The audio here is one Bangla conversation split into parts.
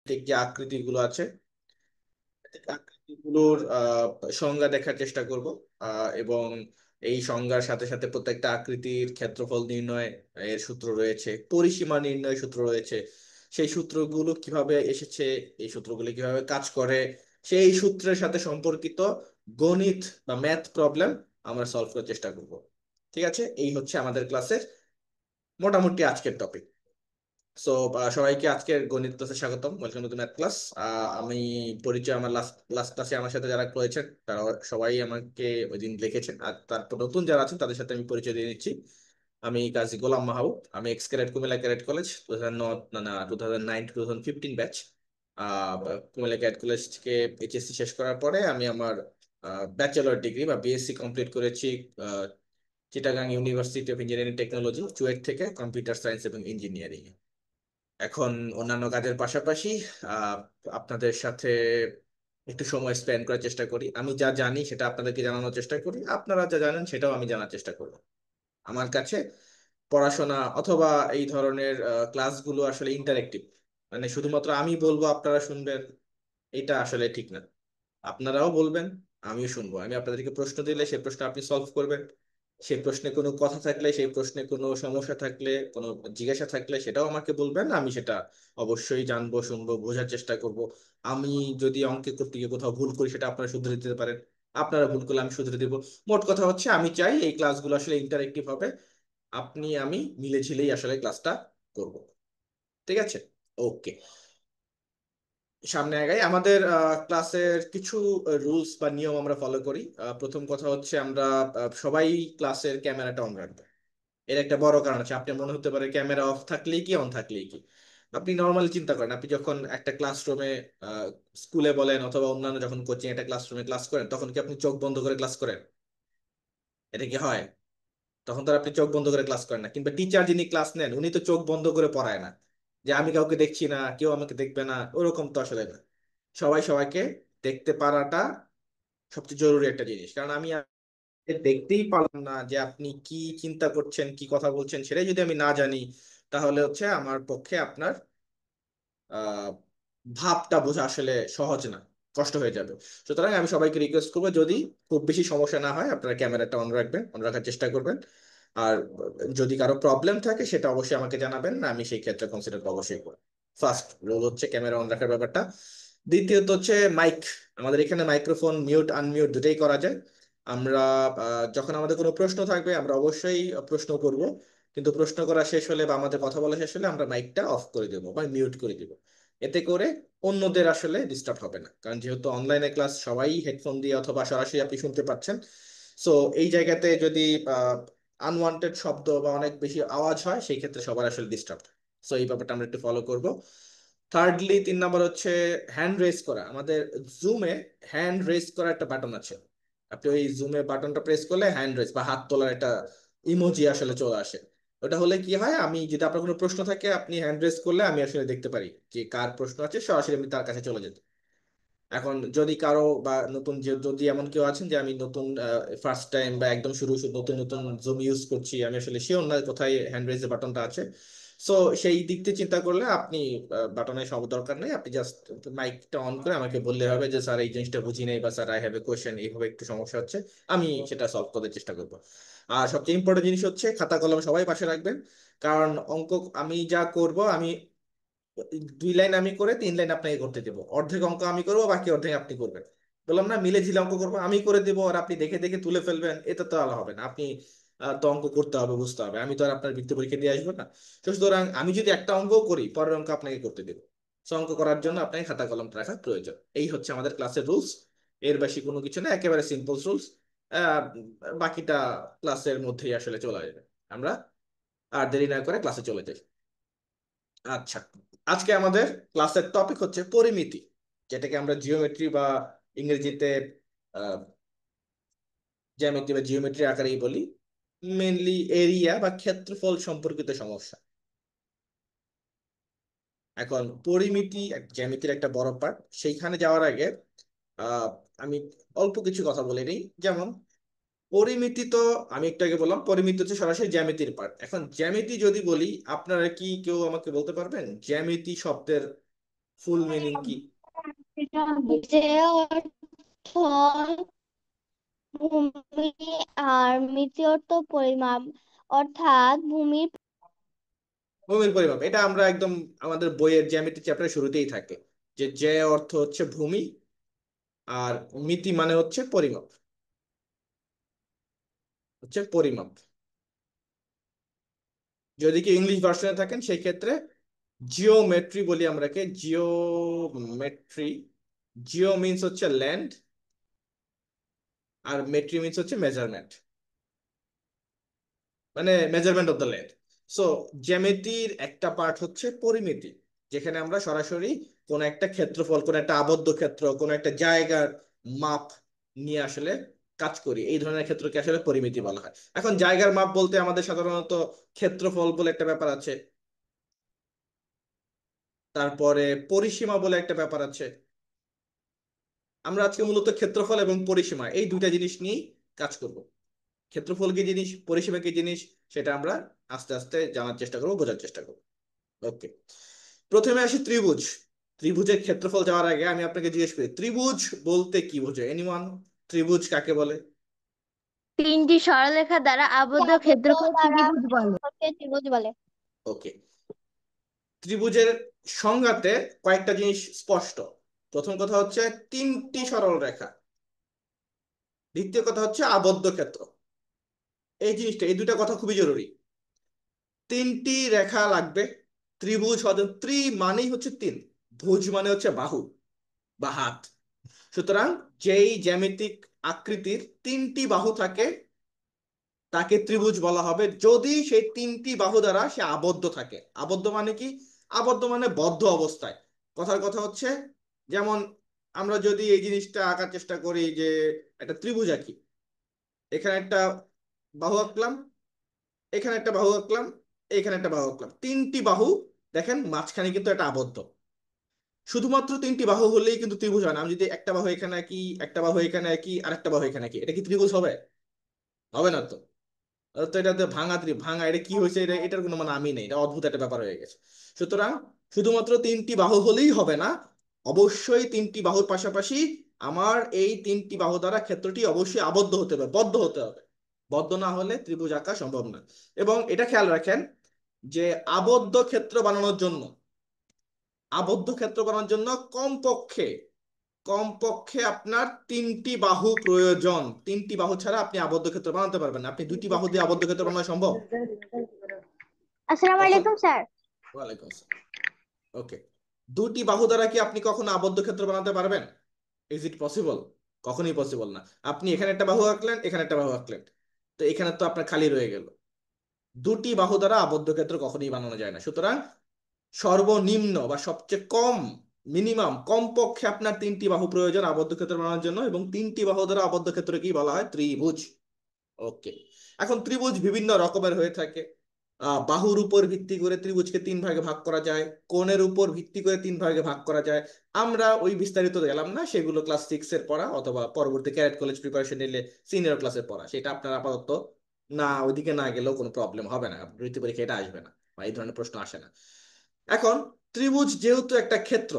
যে আকৃতিগুলো আছে আকৃতিগুলোর সংজ্ঞা দেখার চেষ্টা করব এবং এই সংজ্ঞার সাথে সাথে প্রত্যেকটা আকৃতির ক্ষেত্রফল নির্ণয় এর সূত্র রয়েছে, পরিসীমা নির্ণয় সূত্র রয়েছে। সেই সূত্রগুলো কিভাবে এসেছে, এই সূত্রগুলো কিভাবে কাজ করে, সেই সূত্রের সাথে সম্পর্কিত গণিত বা ম্যাথ প্রবলেম আমরা সলভ করার চেষ্টা করব। ঠিক আছে, এই হচ্ছে আমাদের ক্লাসের মোটামুটি আজকের টপিক। সো সবাইকে আজকের গণিত ক্লাসে স্বাগতম, ওয়েলকাম টু ম্যাথ ক্লাস। আমি পরিচয়, আমার লাস্ট লাস্ট ক্লাসে আমার সাথে যারা রয়েছেন তারা সবাই আমাকে ওই দিন লিখেছেন, আর তারপর নতুন যারা আছেন তাদের সাথে আমি পরিচয় দিয়ে নিচ্ছি। আমি কাজী গোলাম মাহবুব, আমি ex cadet Comilla cadet college 2009 না না 2009-2015 ব্যাচ। কুমিল্লা ক্যাডেট কলেজ থেকে এইচএসসি শেষ করার পরে আমি আমার ব্যাচেলর ডিগ্রি বা বিএসসি কমপ্লিট করেছি ah, Chittagong university of engineering technology CUET থেকে, কম্পিউটার সায়েন্স এবং ইঞ্জিনিয়ারিং। এখন অন্যান্য কাজের পাশাপাশি আহ, আপনাদের সাথে একটু সময় স্পেন্ড করার চেষ্টা করি। আমি যা জানি সেটা আপনাদেরকে জানানোর চেষ্টা করি, আপনারা যা জানেন সেটাও আমি জানার চেষ্টা করব। আমার কাছে পড়াশোনা অথবা এই ধরনের ক্লাসগুলো আসলে ইন্টারেক্টিভ, মানে শুধুমাত্র আমি বলবো আপনারা শুনবেন, এটা আসলে ঠিক না। আপনারাও বলবেন, আমিও শুনবো। আমি আপনাদেরকে প্রশ্ন দিলে সেই প্রশ্ন আপনি সলভ করবেন, সেই প্রশ্নে কোনো কথা থাকলে, সেই প্রশ্নে কোনো সমস্যা থাকলে, কোনো জিজ্ঞাসা থাকলে সেটাও আমাকে বলবেন। আমি সেটা অবশ্যই জানবো, শুনবো, বোঝার চেষ্টা করব। আমি যদি অঙ্কে করতে গিয়ে কোথাও ভুল করি সেটা আপনারা শুধরে দিতে পারেন, আপনারা ভুল করলে আমি শুধরে দিব। মোট কথা হচ্ছে আমি চাই এই ক্লাসগুলো আসলে ইন্টারেক্টিভ হবে, আপনি আমি মিলে ঝিলেই আসলে ক্লাসটা করব। ঠিক আছে, ওকে। সামনে আগাই। আমাদের ক্লাসের কিছু রুলস বা নিয়ম আমরা ফলো করি। প্রথম কথা হচ্ছে আমরা সবাই ক্লাসের ক্যামেরাটা অন রাখবো। এর একটা বড় কারণ আছে, আপনার মনে হতে পারে ক্যামেরা অফ থাকলেই কি অন থাকলেই কি। আপনি নর্মালি চিন্তা করেন, আপনি যখন একটা ক্লাসরুমে, স্কুলে বলেন অথবা অন্যান্য যখন কোচিং একটা ক্লাসরুমে ক্লাস করেন, তখন কি আপনি চোখ বন্ধ করে ক্লাস করেন? এটা কি হয়? তখন তো আর আপনি চোখ বন্ধ করে ক্লাস করেন না। কিংবা টিচার যিনি ক্লাস নেন উনি তো চোখ বন্ধ করে পড়ায় না, যে আমি কাউকে দেখছি না, কেউ আমাকে দেখবে না, ওরকম তো আসলে না। সবাই সবাইকে দেখতে পারাটা সবচেয়ে জরুরি একটা জিনিস। কারণ আমি দেখতেই পারলাম না যে আপনি কি চিন্তা করছেন, কি কথা বলছেন, সেটাই যদি আমি না জানি, তাহলে হচ্ছে আমার পক্ষে আপনার আহ ভাবটা বোঝা আসলে সহজ না, কষ্ট হয়ে যাবে। সুতরাং আমি সবাইকে রিকোয়েস্ট করবো, যদি খুব বেশি সমস্যা না হয় আপনারা ক্যামেরাটা অন রাখবেন, অন রাখার চেষ্টা করবেন। আর যদি কারো প্রবলেম থাকে সেটা অবশ্যই আমাকে জানাবেন, আমি সেই ক্ষেত্রে কনসিডার অবশ্যই করব। ফার্স্ট রুল হচ্ছে ক্যামেরা অন রাখার ব্যাপারটা। দ্বিতীয়ত হচ্ছে মাইক। আমাদের এখানে মাইক্রোফোন মিউট আনমিউট দুটাই করা যায়। আমরা যখন আমাদের কোনো প্রশ্ন থাকবে আমরা অবশ্যই প্রশ্ন করব, কিন্তু প্রশ্ন করা শেষ হলে বা আমাদের কথা বলা শেষ হলে আমরা মাইকটা অফ করে দেবো বা মিউট করে দিব। এতে করে অন্যদের আসলে ডিস্টার্ব হবে না, কারণ যেহেতু অনলাইনে ক্লাস সবাই হেডফোন দিয়ে অথবা সরাসরি আপনি শুনতে পাচ্ছেন। সো এই জায়গাতে যদি আনওয়ান্টেড শব্দ বা অনেক বেশি আওয়াজ হয় সেই ক্ষেত্রে সবার আসলে ডিস্টার্ব। সো এই ব্যাপারটা আমরা একটু ফলো করব। থার্ডলি, 3 নম্বর হচ্ছে হ্যান্ড রেজ করা। আমাদের জুমে হ্যান্ড রেজ করা একটা বাটন আছে। আপনি ওই জুমে বাটনটা প্রেস করলে হ্যান্ড রেজ বা হাত তোলার একটা ইমোজি আসলে চলে আসে। ওটা হলে কি হয়, আমি যদি আপনার কোনো প্রশ্ন থাকে আপনি হ্যান্ড রেজ করলে আমি আসলে দেখতে পারি যে কার প্রশ্ন আছে, সরাসরি আমি তার কাছে চলে যেতে। এখন যদি কারো বা নতুন, যে যদি এমন কেউ আছেন যে আমি নতুন, ফার্স্ট টাইম বা একদম শুরু শুরু নতুন নতুন জুম ইউজ করছি, আমি আসলে শিওর না কোথায় হ্যান্ড রেজের বাটনটা আছে। সো সেই দিক থেকে চিন্তা করলে আপনি বাটনের সব দরকার নেই, আপনি জাস্ট মাইকটা অন করে আমাকে বললে হবে যে স্যার এই জিনিসটা বুঝি নাই, বা sir I have a question, এইভাবে একটু সমস্যা হচ্ছে, আমি সেটা সলভ করার চেষ্টা করবো। আর সবচেয়ে ইম্পর্টেন্ট জিনিস হচ্ছে খাতা কলম সবাই পাশে রাখবেন। কারণ অঙ্ক আমি যা করব, আমি 2 লাইন আমি করে 3 লাইন আপনাকে করতে দেবো, অর্ধেক অঙ্ক আমি করবো বাকি অর্ধেক আপনি করবেন। বললাম না, মিলে ঝিলে অঙ্ক করবো, আমি করে দেবো আর আপনি দেখে দেখে তুলে ফেলবেন, এটা তো আলাদা হবে না। আপনি তো অঙ্ক করতে হবে, বুঝতে হবে, আমি তো আর আপনার বৃত্তি পরীক্ষা দিয়ে আসবো না। তো সুতরাং আমি যদি একটা অঙ্ক করি, পরের অঙ্ক আপনাকে করতে দেবো। সো অঙ্ক করার জন্য আপনাকে খাতা কলম রাখা প্রয়োজন। এই হচ্ছে আমাদের ক্লাসের রুলস। এর বেশি কোনো কিছু না, একেবারে সিম্পল রুলস। আহ বাকিটা ক্লাসের মধ্যেই আসলে চলে যাবে। আমরা আর দেরি না করে ক্লাসে চলে যাই। আচ্ছা, আজকে আমাদের ক্লাসের টপিক হচ্ছে পরিমিতি, যেটাকে আমরা জিওমেট্রি বা ইংরেজিতে জ্যামিতি বা জিওমেট্রি আকারেই বলি। মেনলি এরিয়া বা ক্ষেত্রফল সম্পর্কিত সমস্যা। এখন পরিমিতি জ্যামিতির একটা বড় পার্ট। সেইখানে যাওয়ার আগে আহ আমি অল্প কিছু কথা বলে নিই। যেমন পরিমিতি তো, আমি একটু আগে বললাম পরিমিতি হচ্ছে সরাসরি জ্যামিতির পার্ট। এখন জ্যামিতি যদি বলি, আপনারা কি কেউ আমাকে বলতে পারবেন জ্যামিতি শব্দের ফুল মিনিং কি? যে অর্থ ভূমি আর মিতি অর্থ পরিমাপ, অর্থাৎ ভূমির। ভূমির পরিমাপ, এটা আমরা একদম আমাদের বইয়ের জ্যামিতি চ্যাপ্টারের শুরুতেই থাকে, যে যে অর্থ হচ্ছে ভূমি, আর মিতি মানে হচ্ছে পরিমাপ, হচ্ছে পরিমাপ। যদি কি ইংলিশ ভার্সনে থাকেন সেই ক্ষেত্রে জিওমেট্রি বলি আমরাকে, জিওমেট্রি। জিও মিন্স হচ্ছে ল্যান্ড, আর মেট্রি মিন্স হচ্ছে মেজারমেন্ট, মানে measurement of the land. So জ্যামিতির একটা পার্ট হচ্ছে পরিমিতি, যেখানে আমরা সরাসরি কোন একটা ক্ষেত্রফল, কোন একটা আবদ্ধ ক্ষেত্র, কোন একটা জায়গার মাপ নিয়ে আসলে কাজ করি, এই ধরনের ক্ষেত্রকে আসলে পরিমিতি বলা হয়। এখন জায়গার মাপ বলতে আমাদের সাধারণত ক্ষেত্রফল বলে একটা ব্যাপার আছে, তারপরে পরিসীমা বলে একটা ব্যাপার আছে। আমরা আজকে মূলত ক্ষেত্রফল এবং পরিসীমা এই দুইটা জিনিস নিয়েই কাজ করব। ক্ষেত্রফল কি জিনিস, পরিসীমা কি জিনিস, সেটা আমরা আস্তে আস্তে জানার চেষ্টা করবো, বোঝার চেষ্টা করবো। ওকে, প্রথমে আসি ত্রিভুজ। ত্রিভুজের ক্ষেত্রফল যাওয়ার আগে আমি আপনাকে জিজ্ঞেস করি, ত্রিভুজ বলতে কি বোঝে? এনিওয়ান? ত্রিভুজ কাকে বলে? তিনটি সরলরেখা দ্বারা আবদ্ধ আবদ্ধ ক্ষেত্রকে দ্বারা ত্রিভুজ বলে। ত্রিভুজ বলে। ওকে, ত্রিভুজের সংজ্ঞাতে কয়েকটা জিনিস স্পষ্ট। প্রথম কথা হচ্ছে তিনটি সরল রেখা, দ্বিতীয় কথা হচ্ছে আবদ্ধ ক্ষেত্র। এই জিনিসটা, এই দুটা কথা খুবই জরুরি। তিনটি রেখা লাগবে। ত্রিভুজ হবে, ত্রি মানেই হচ্ছে তিন, ভুজ মানে হচ্ছে বাহু বা হাত। সুতরাং যেই জ্যামিতিক আকৃতির তিনটি বাহু থাকে তাকে ত্রিভুজ বলা হবে, যদি সেই তিনটি বাহু দ্বারা সে আবদ্ধ থাকে। আবদ্ধ মানে কি? আবদ্ধ মানে বদ্ধ অবস্থায়। কথার কথা হচ্ছে, যেমন আমরা যদি এই জিনিসটা আঁকার চেষ্টা করি, যে একটা ত্রিভুজ আঁকি, এখানে একটা বাহু আঁকলাম, এখানে একটা বাহু আঁকলাম, এখানে একটা বাহু আঁকলাম, তিনটি বাহু। দেখেন মাঝখানে কিন্তু একটা আবদ্ধ। শুধুমাত্র তিনটি বাহু হলেই কিন্তু ত্রিভুজ হয় না। আমি যদি একটা বাহু এখানে আঁকি, একটা বাহু এখানে আঁকি, আর একটা বাহু এখানে আঁকি, এটা কি ত্রিভুজ হবে? হবে না তো। তো এটাতে ভাঙা ভাঙা, এটা কি হয়েছে, এটার কোনো মানে আমি নেই, এটা অদ্ভুত একটা ব্যাপার হয়ে গেছে। সুতরাং শুধুমাত্র তিনটি বাহু হলেই হবে না, অবশ্যই তিনটি বাহুর পাশাপাশি আমার এই তিনটি বাহু দ্বারা ক্ষেত্রটি অবশ্যই আবদ্ধ হতে হবে, বদ্ধ হতে হবে। বদ্ধ না হলে ত্রিভুজ আঁকা সম্ভব না। এবং এটা খেয়াল রাখেন যে আবদ্ধ ক্ষেত্র বানানোর জন্য, আবদ্ধ ক্ষেত্র বানানোর জন্য কমপক্ষে, কমপক্ষে আপনার তিনটি বাহু প্রয়োজন। তিনটি বাহু ছাড়া আপনি আবদ্ধ ক্ষেত্র বানাতে পারবেন না। আপনি দুটি বাহু দিয়ে আবদ্ধ ক্ষেত্র বানানো সম্ভব? আসসালামু কখন? আলাইকুম স্যার। ওয়ালাইকুম আসসালাম। ওকে, দুটি বাহু দ্বারা কি আপনি কখনো আবদ্ধ ক্ষেত্র বানাতে পারবেন? Is it possible? কখনোই পসিবল না। আপনি এখানে একটা বাহু আঁকলেন, এখানে একটা বাহু আঁকলেন, তো এখানে তো আপনার খালি রয়ে গেল। দুটি বাহু দ্বারা আবদ্ধ ক্ষেত্র কখনোই বানানো যায় না। সুতরাং সর্বনিম্ন বা সবচেয়ে কম, মিনিমাম কমপক্ষে আপনার তিনটি বাহু প্রয়োজন আবদ্ধ ক্ষেত্র বানানোর জন্য, এবং তিনটি বাহু দ্বারা আবদ্ধ ক্ষেত্র কি বলা হয়? ত্রিভুজ। ওকে, এখন ত্রিভুজ বিভিন্ন রকমের হয়ে থাকে। বাহুর উপর ভিত্তি করে ত্রিভুজকে তিন ভাগে ভাগ করা যায়, কোণের উপর ভিত্তি করে তিন ভাগে ভাগ করা যায়। আমরা ওই বিস্তারিত গেলাম না, সেগুলো ক্লাস 6 এর পড়া, অথবা পরবর্তী ক্যাডেট কলেজ প্রিপারেশন নিলে সিনিয়র ক্লাসের পড়া, সেটা আপনার আপাতত না, ওইদিকে না গেলেও কোনো প্রবলেম হবে না, বৃত্তি পরীক্ষা এটা আসবে না বা এই ধরনের প্রশ্ন আসে না। এখন ত্রিভুজ যেহেতু একটা ক্ষেত্র,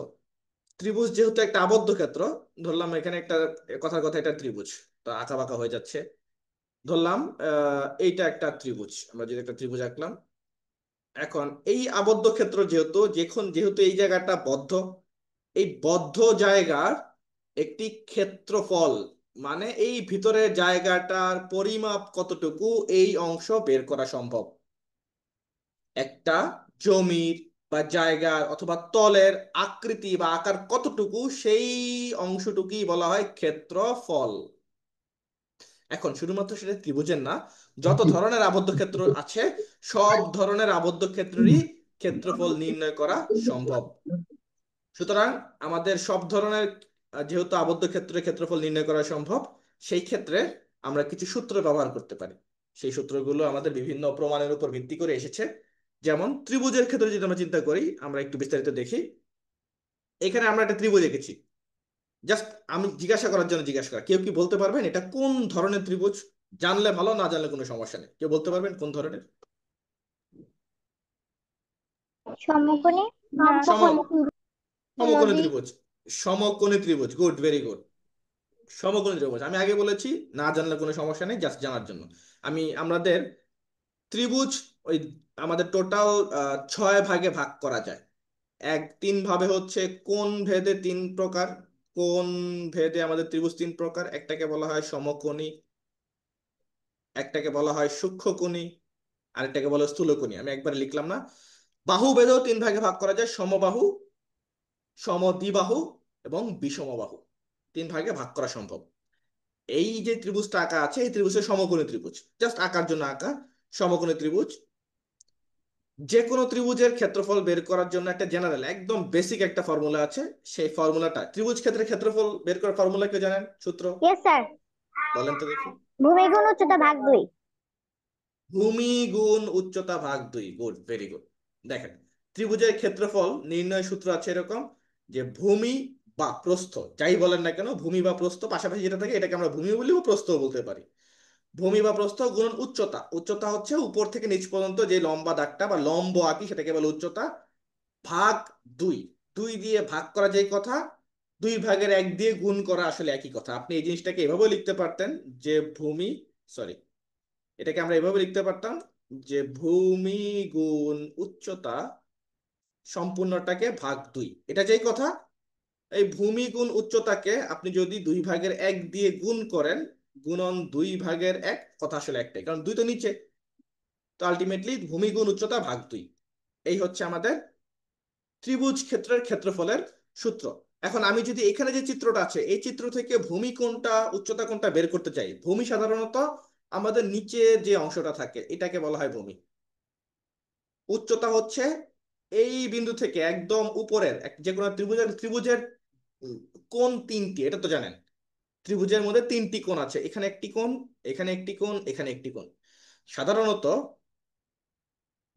ত্রিভুজ যেহেতু একটা আবদ্ধ ক্ষেত্র, ধরলাম এখানে একটা, কথার কথা এটা ত্রিভুজ, তো আঁকা বাঁকা হয়ে যাচ্ছে। ধরলাম এইটা একটা ত্রিভুজ, আমরা যদি একটা ত্রিভুজ আঁকলাম। এখন এই আবদ্ধ ক্ষেত্র যেহেতু, যেহেতু এই জায়গাটা বদ্ধ, এই বদ্ধ জায়গার একটি ক্ষেত্রফল, মানে এই ভিতরের জায়গাটার পরিমাপ কতটুকু, এই অংশ বের করা সম্ভব। একটা জমির বা জায়গার অথবা তলের আকৃতি বা আকার কতটুকু, সেই অংশটুকুই বলা হয় ক্ষেত্রফল। এখন শুধুমাত্র সেটা ত্রিভুজের না, যত ধরনের আবদ্ধ ক্ষেত্র আছে সব ধরনের আবদ্ধ ক্ষেত্রেরই ক্ষেত্রফল নির্ণয় করা সম্ভব। সুতরাং আমাদের সব ধরনের, যেহেতু আবদ্ধ ক্ষেত্রে ক্ষেত্রফল নির্ণয় করা সম্ভব, সেই ক্ষেত্রে আমরা কিছু সূত্র ব্যবহার করতে পারি। সেই সূত্রগুলো আমাদের বিভিন্ন প্রমাণের উপর ভিত্তি করে এসেছে। যেমন ত্রিভুজের ক্ষেত্রে যদি আমরা চিন্তা করি, আমরা একটু বিস্তারিত দেখি। এখানে আমরা একটা ত্রিভুজ এঁকেছি, জাস্ট আমি জিজ্ঞাসা করার জন্য জিজ্ঞাসা করা, কেউ কি বলতে পারবেন এটা কোন ধরনের ত্রিভুজ? জানলে ভালো, না জানলে কোনো সমস্যা নেই। কেউ বলতে পারবেন কোন ধরনের? সমকোণী না সম সমকোণ? সমকোণী সমদ্বি ত্রিভুজ। সমকোণী ত্রিভুজ, গুড, ভেরি গুড। সমকোণী ত্রিভুজ আমি আগে বলেছি, না জানলে কোনো সমস্যা নেই, জাস্ট জানার জন্য। আমাদের ত্রিভুজ ওই আমাদের টোটাল 6 ভাগে ভাগ করা যায়। তিন ভাবে হচ্ছে কোণ ভেদে 3 প্রকার। কোণ ভেদে আমাদের ত্রিভুজ 3 প্রকার, একটাকে বলা হয় সমকোণী, একটাকে বলা হয় সূক্ষ্মকোণী, আরেকটাকে বলা হয় স্থূলকোণী। আমি একবার লিখলাম না। বাহু ভেদেও 3 ভাগে ভাগ করা যায়, সমবাহু, সমদ্বিবাহু এবং বিষমবাহু। 3 ভাগে ভাগ করা সম্ভব। এই যে ত্রিভুজটা আঁকা আছে, এই ত্রিভুজের সমকোণী ত্রিভুজ, জাস্ট আঁকার জন্য আঁকা সমকোণী ত্রিভুজ। যে কোনো ত্রিভুজের ক্ষেত্রফল বের করার জন্য একটা জেনারেল একদম বেসিক একটা ফর্মুলা আছে। সেই ফর্মুলাটা, ত্রিভুজ ক্ষেত্রে ক্ষেত্রফল বের করার ফর্মুলা কেউ জানেন? সূত্র ইয়েস স্যার। বলেন তো দেখি। ভূমি গুণ উচ্চতা ভাগ 2। ভূমি গুণ উচ্চতা ভাগ 2, গুড, ভেরি গুড। দেখেন, ত্রিভুজের ক্ষেত্রফল নির্ণয় সূত্র আছে এরকম, যে ভূমি বা প্রস্থ, যাই বলেন না কেন, ভূমি বা প্রস্থ পাশাপাশি যেটা থাকে এটাকে আমরা ভূমি বলি বা প্রস্থ বলতে পারি। ভূমি বা প্রস্থ গুণন উচ্চতা, উচ্চতা হচ্ছে উপর থেকে নিচ পর্যন্ত যে লম্বা দাগটা বা লম্ব আঁকি সেটাকে বলে উচ্চতা, ভাগ 2। 2 দিয়ে ভাগ করা যায় কথা, 2 ভাগের 1 দিয়ে গুণ করা আসলে একই কথা। আপনি এই জিনিসটাকে এভাবেও লিখতে পারতেন, যে ভূমি, সরি, এটাকে আমরা এভাবে লিখতে পারতাম যে ভূমি গুণ উচ্চতা সম্পূর্ণটাকে ভাগ 2, এটা যেই কথা। এই ভূমি গুণ উচ্চতাকে আপনি যদি 2 ভাগের 1 দিয়ে গুণ করেন, গুণন 2 ভাগের 1, কথা আসলে একটাই, কারণ 2 তো নিচে। তো আলটিমেটলি ভূমি গুণ উচ্চতা ভাগ 2, এই হচ্ছে আমাদের ত্রিভুজ ক্ষেত্রের ক্ষেত্রফলের সূত্র। এখন আমি যদি এখানে যে চিত্রটা আছে, এই চিত্র থেকে ভূমি কোনটা উচ্চতা কোনটা বের করতে চাই, ভূমি সাধারণত আমাদের নিচে যে অংশটা থাকে এটাকে বলা হয় ভূমি। উচ্চতা হচ্ছে এই বিন্দু থেকে একদম উপরের যে কোনো ত্রিভুজের ত্রিভুজের উম, কোণ 3টি, এটা তো জানেন। ত্রিভুজের মধ্যে 3টি কোণ আছে, এখানে একটি কোণ, এখানে একটি কোণ, এখানে একটি কোণ। সাধারণত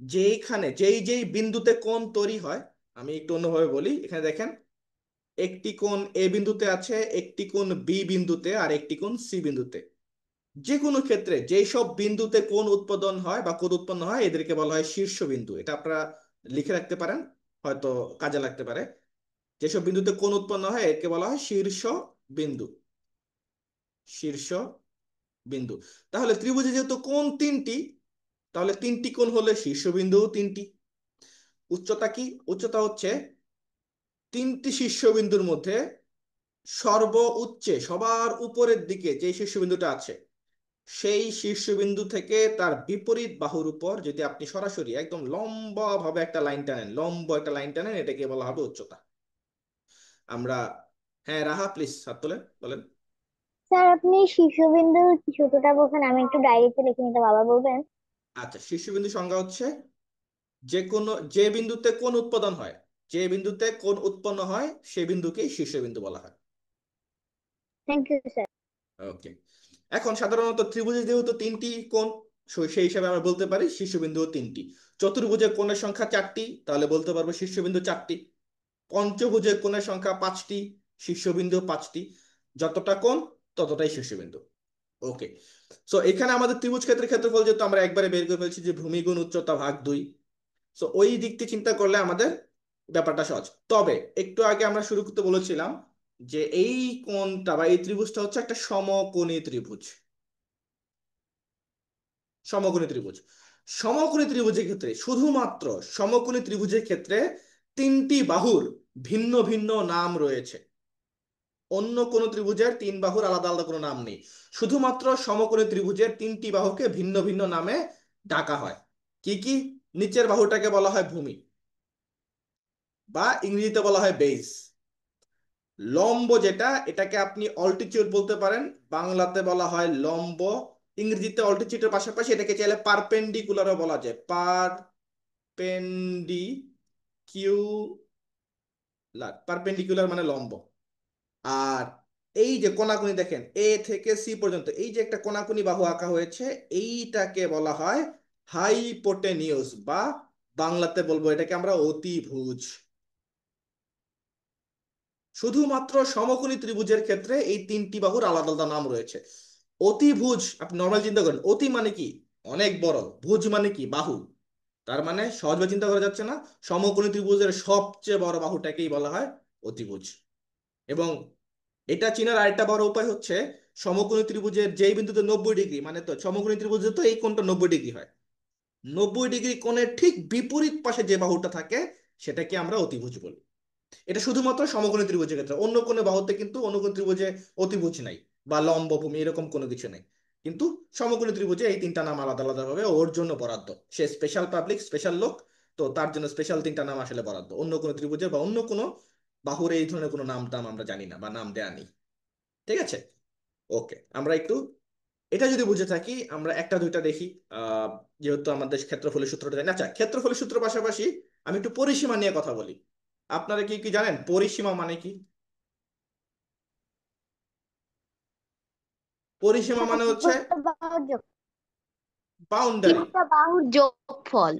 যেইখানে যেই যেই বিন্দুতে কোণ তৈরি হয়, আমি একটু অন্যভাবে বলি, এখানে দেখেন, একটি কোণ এ বিন্দুতে আছে, একটি কোণ বি বিন্দুতে, আর একটি কোণ সি বিন্দুতে। যে কোনো ক্ষেত্রে যেই সব বিন্দুতে কোণ উৎপাদন হয় বা কোণ উৎপন্ন হয় এদেরকে বলা হয় শীর্ষবিন্দু। এটা আপনারা লিখে রাখতে পারেন, হয়তো কাজে লাগতে পারে। যেসব বিন্দুতে কোণ উৎপন্ন হয় একে বলা হয় শীর্ষ বিন্দু, শীর্ষ বিন্দু। তাহলে ত্রিভুজে যেহেতু কোণ 3টি, তাহলে 3টি কোণ হলে শীর্ষবিন্দু 3টি। উচ্চতা কি? উচ্চতা হচ্ছে 3টি শীর্ষবিন্দুর মধ্যে সর্ব উচ্চে সবার উপরের দিকে যে শীর্ষবিন্দুটা আছে, সেই শীর্ষবিন্দু থেকে তার বিপরীত বাহুর উপর যদি আপনি সরাসরি একদম লম্বা ভাবে একটা লাইন টানেন, লম্বা একটা লাইন টানেন, এটাকে বলা হবে উচ্চতা। আমরা, হ্যাঁ রাহা প্লিজ হাত তোলেন, বলেন। স্যার আপনি শীর্ষবিন্দুর সূত্রটা বলছেন, আমি একটু ডায়েরিতে লিখে নিতে, বাবা বলবেন? আচ্ছা, শীর্ষবিন্দু সংজ্ঞা হচ্ছে যে কোনো যে বিন্দুতে কোণ উৎপাদন হয়, যে বিন্দুতে কোণ উৎপন্ন হয় সেই বিন্দুকেই শীর্ষবিন্দু বলা হয়। Thank you sir. ওকে। এখন সাধারণত ত্রিভুজে যেহেতু 3টি কোণ, সেই হিসাবে আমরা বলতে পারি শীর্ষবিন্দু 3টি। চতুর্ভুজের কোণের সংখ্যা 4টি, তাহলে বলতে পারবো শীর্ষবিন্দু 4টি। পঞ্চভুজের কোণের সংখ্যা 5টি, শীর্ষবিন্দু 5টি। যতটা কোণ ততটাই শীর্ষবিন্দু। ওকে। সো এখানে আমাদের ত্রিভুজ ক্ষেত্রের ক্ষেত্রফল যেহেতু আমরা একবারে বের করে ফেলছি, যে ভূমি গুণ উচ্চতা ভাগ 2। সো ওই দিক থেকে চিন্তা করলে আমাদের ব্যাপারটা সহজ। তবে একটু আগে আমরা শুরু করতে বলেছিলাম যে এই কোণটা বা এই ত্রিভুজটা হচ্ছে একটা সমকোণী ত্রিভুজ। সমকোণী ত্রিভুজ, সমকোণী ত্রিভুজের ক্ষেত্রে, শুধুমাত্র সমকোণী ত্রিভুজের ক্ষেত্রে 3টি বাহুর ভিন্ন ভিন্ন নাম রয়েছে। অন্য কোন ত্রিভুজের 3 বাহুর আলাদা আলাদা কোনো নাম নেই। শুধুমাত্র সমকোণী ত্রিভুজের 3টি বাহুকে ভিন্ন ভিন্ন নামে ডাকা হয়। কি কি? নিচের বাহুটাকে বলা হয় ভূমি, বা ইংরেজিতে বলা হয় বেস। লম্ব যেটা, এটাকে আপনি অল্টিটিউড বলতে পারেন, বাংলাতে বলা হয় লম্ব। ইংরেজিতে অল্টিটিউডের পাশাপাশি এটাকে চাইলে পারপেন্ডিকুলারও বলা যায়, পারপেন্ডিকুলার মানে লম্ব। আর এই যে কোনাকুনি দেখেন, এ থেকে সি পর্যন্ত এই যে একটা কোনাকুনি বাহু আঁকা হয়েছে, এইটাকে বলা হয় হাইপোটেনিউস, বা বাংলাতে বলবো এটাকে আমরা অতিভুজ। শুধুমাত্র সমকোণী ত্রিভুজের ক্ষেত্রে এই 3টি বাহুর আলাদা আলাদা নাম রয়েছে। অতিভুজ, আপনি নর্মাল চিন্তা করেন, অতি মানে কি? অনেক বড়, ভুজ মানে কি? বাহু। তার মানে সহজভাবে চিন্তা করা যাচ্ছে না, সমকোণী ত্রিভুজের সবচেয়ে বড় বাহুটাকেই বলা হয় অতিভুজ। এবং এটা চেনার আরেকটা বড় উপায় হচ্ছে সমকোণী ত্রিভুজের যেই বিন্দুতে 90 ডিগ্রি, মানে তো সমকোণী ত্রিভুজে তো এই কোণটা 90 ডিগ্রি হয়, 90 ডিগ্রি কোণের ঠিক বিপরীত পাশে যে বাহুটা থাকে সেটাকে আমরা অতিভুজ বলি। এটা শুধুমাত্র সমকোণী ত্রিভুজের ক্ষেত্রে, অন্য কোনো বাহুতে কিন্তু অনুকোণ ত্রিভুজে অতিভুজ নাই বা লম্বভূমি এরকম কোনো কিছু নেই। কিন্তু সমকোণী ত্রিভুজে এই তিনটা নাম আলাদা আলাদা ভাবে ওর জন্য বরাদ্দ, সে স্পেশাল পাবলিক স্পেশাল লোক, তো তার জন্য স্পেশাল তিনটা নাম আসলে বরাদ্দ। অন্য কোনো ত্রিভুজে বা অন্য কোনো বাহুর এই ধরনের কোনো নাম টাম আমরা জানি না বা নাম দেয়া নেই। ঠিক আছে, ওকে। আমরা একটু এটা যদি বুঝে থাকি আমরা একটা দুইটা দেখি। আহ যেহেতু আমাদের ক্ষেত্রফলের সূত্রটা জানি না, আচ্ছা ক্ষেত্রফলের সূত্র পাশাপাশি আমি একটু পরিসীমা নিয়ে কথা বলি। আপনারা কি কি জানেন পরিসীমা মানে কি? পরিসীমা মানে হচ্ছে তিনটা বাহুর যোগ, বাউন্ডারি। তিনটা বাহুর যোগফল।